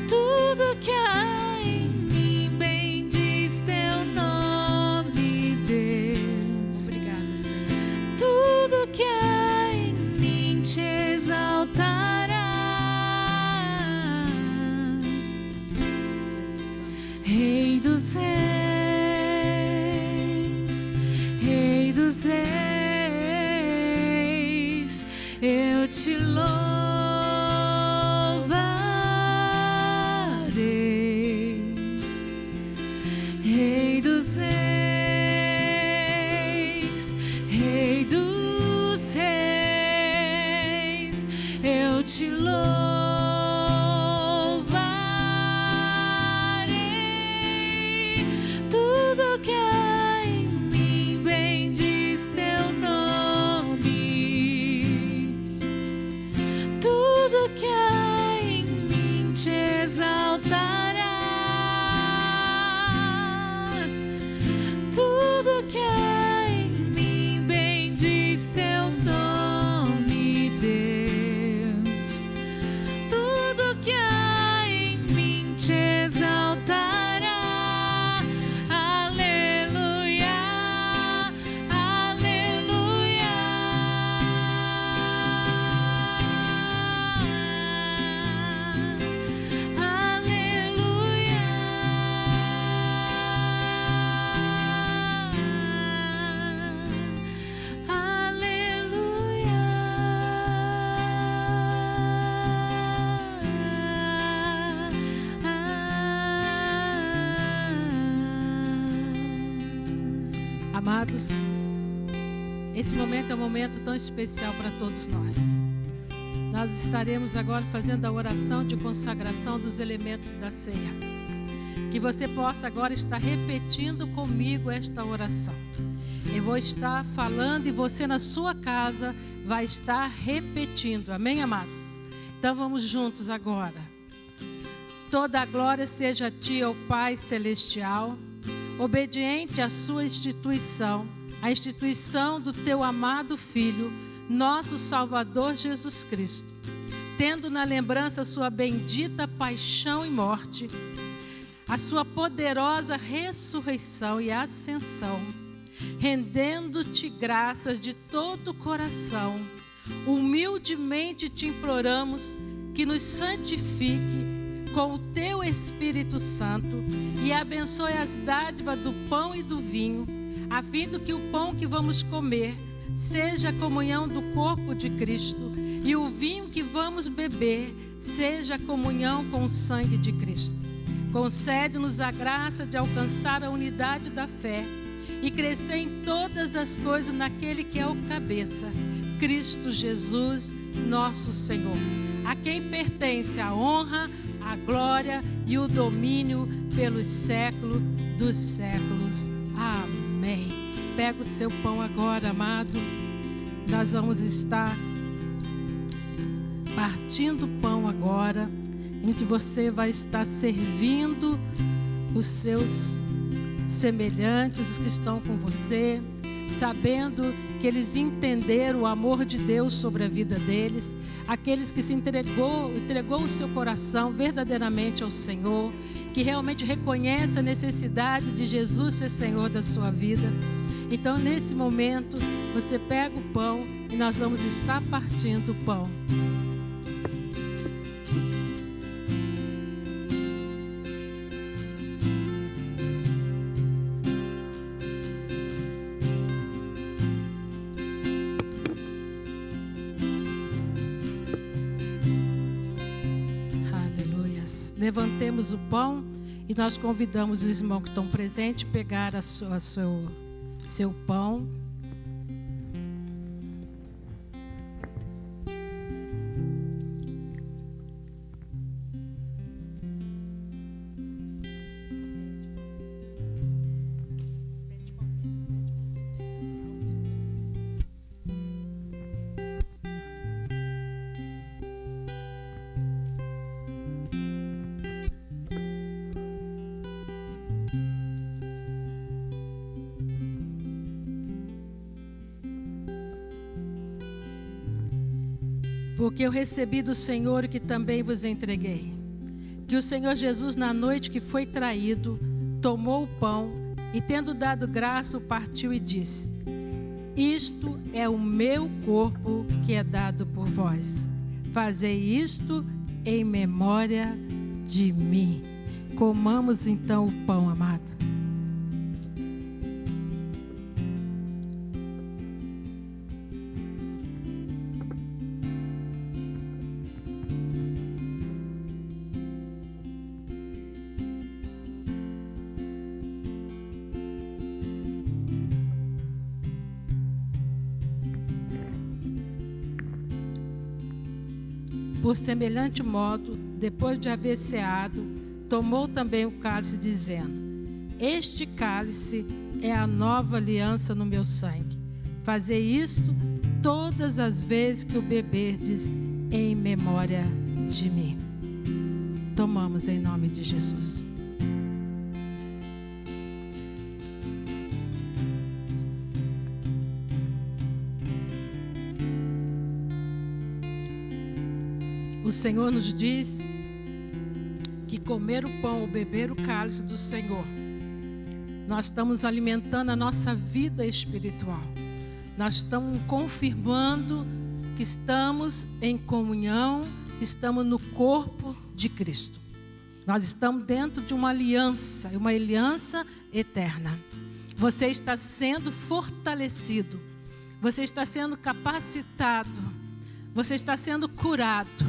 Tudo que há em mim bendiz Teu nome, Deus. Obrigada, Senhor. Tudo que há em mim te louvarei, Rei dos Reis, Rei dos Reis, eu te louvarei. Tudo que há em mim bendiz teu nome, tudo que há em mim te exaltará, tudo que há em mim bendiz teu nome, Deus, tudo que há em mim te exaltará. Aleluia, aleluia, aleluia, Amados, esse momento é um momento tão especial para todos nós. Nós estaremos agora fazendo a oração de consagração dos elementos da ceia. Que você possa agora estar repetindo comigo esta oração. Eu vou estar falando e você na sua casa vai estar repetindo. Amém, amados? Então vamos juntos agora. Toda a glória seja a ti, ó Pai Celestial, obediente à sua instituição, a instituição do teu amado Filho, nosso Salvador Jesus Cristo, tendo na lembrança a sua bendita paixão e morte, a sua poderosa ressurreição e ascensão, rendendo-te graças de todo o coração, humildemente te imploramos que nos santifique com o teu Espírito Santo e abençoe as dádivas do pão e do vinho, a fim de que o pão que vamos comer seja a comunhão do corpo de Cristo e o vinho que vamos beber seja a comunhão com o sangue de Cristo. Concede-nos a graça de alcançar a unidade da fé e crescer em todas as coisas naquele que é o cabeça, Cristo Jesus, nosso Senhor, a quem pertence a honra, a glória e o domínio pelos séculos dos séculos. Amém. Pega o seu pão agora, amado. Nós vamos estar partindo o pão agora, em que você vai estar servindo os seus semelhantes, os que estão com você, sabendo que eles entenderam o amor de Deus sobre a vida deles, aqueles que se entregou o seu coração verdadeiramente ao Senhor, que realmente reconhece a necessidade de Jesus ser Senhor da sua vida. Então, nesse momento, você pega o pão e nós vamos estar partindo o pão. Levantemos o pão e nós convidamos os irmãos que estão presentes a pegar seu pão. Porque eu recebi do Senhor o que também vos entreguei, que o Senhor Jesus, na noite que foi traído, tomou o pão e, tendo dado graça, o partiu e disse: isto é o meu corpo que é dado por vós. Fazei isto em memória de mim. Comamos então o pão, amado. Por semelhante modo, depois de haver ceado, tomou também o cálice, dizendo: este cálice é a nova aliança no meu sangue. Fazei isto todas as vezes que o beberdes, em memória de mim. Tomamos em nome de Jesus. O Senhor nos diz que comer o pão ou beber o cálice do Senhor, nós estamos alimentando a nossa vida espiritual. Nós estamos confirmando que estamos em comunhão, estamos no corpo de Cristo. Nós estamos dentro de uma aliança eterna. Você está sendo fortalecido, você está sendo capacitado, você está sendo curado.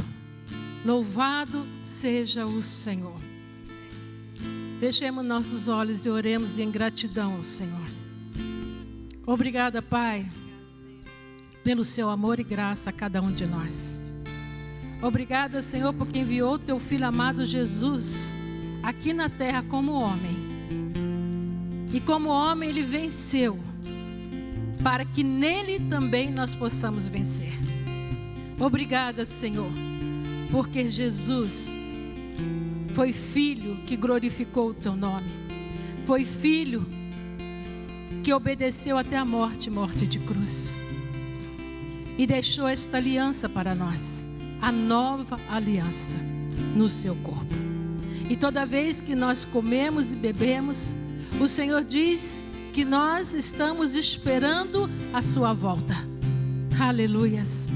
Louvado seja o Senhor. Fechemos nossos olhos e oremos em gratidão ao Senhor. Obrigada, Pai, pelo seu amor e graça a cada um de nós. Obrigada, Senhor, porque enviou teu Filho amado Jesus aqui na terra como homem. E como homem ele venceu, para que nele também nós possamos vencer. Obrigada, Senhor, porque Jesus foi filho que glorificou o teu nome. Foi filho que obedeceu até a morte de cruz. E deixou esta aliança para nós, a nova aliança no seu corpo. E toda vez que nós comemos e bebemos, o Senhor diz que nós estamos esperando a sua volta. Aleluias.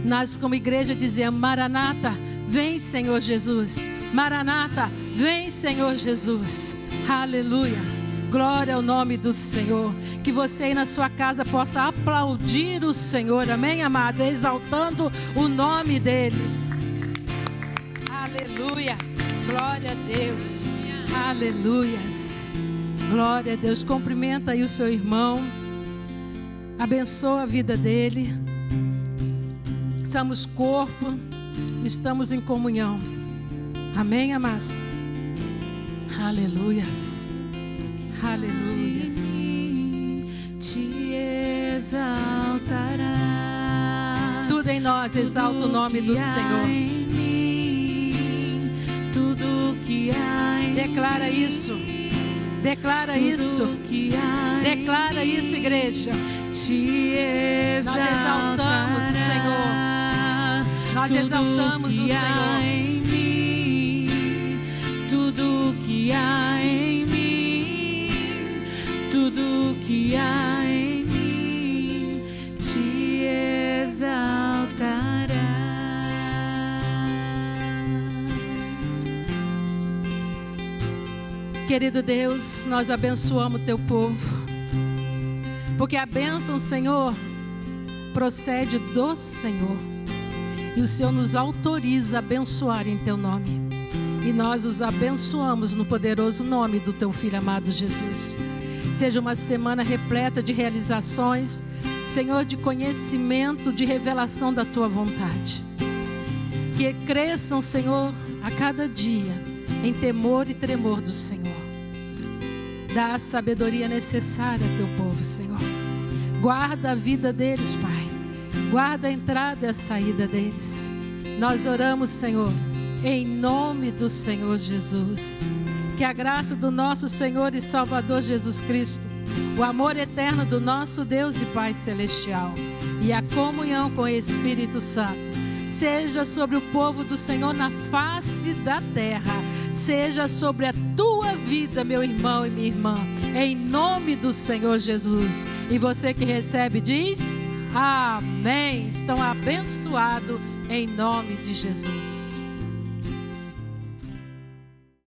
Nós como igreja dizemos: Maranata, vem Senhor Jesus. Maranata, vem Senhor Jesus. Aleluias. Glória ao nome do Senhor. Que você aí na sua casa possa aplaudir o Senhor, amém, amado? Exaltando o nome dEle. Aleluia. Glória a Deus. Aleluias. Glória a Deus. Cumprimenta aí o seu irmão. Abençoa a vida dele. Somos corpo, estamos em comunhão. Amém, amados? Aleluias. Aleluias. Te exaltará. Tudo em nós exalta o nome do Senhor. Tudo que há em Declara isso. Declara isso. Declara isso, igreja. Te exaltará. Nós exaltamos o Senhor. Nós exaltamos o Senhor. Tudo que há em mim, tudo que há em mim, te exaltará. Querido Deus, nós abençoamos o teu povo, porque a bênção, Senhor, procede do Senhor. E o Senhor nos autoriza a abençoar em teu nome. E nós os abençoamos no poderoso nome do teu Filho amado Jesus. Seja uma semana repleta de realizações, Senhor, de conhecimento, de revelação da tua vontade. Que cresçam, Senhor, a cada dia em temor e tremor do Senhor. Dá a sabedoria necessária a teu povo, Senhor. Guarda a vida deles, Pai. Guarda a entrada e a saída deles. Nós oramos, Senhor, em nome do Senhor Jesus. Que a graça do nosso Senhor e Salvador Jesus Cristo, o amor eterno do nosso Deus e Pai Celestial e a comunhão com o Espírito Santo seja sobre o povo do Senhor na face da terra. Seja sobre a tua vida, meu irmão e minha irmã, em nome do Senhor Jesus. E você que recebe diz: amém. Estão abençoados em nome de Jesus.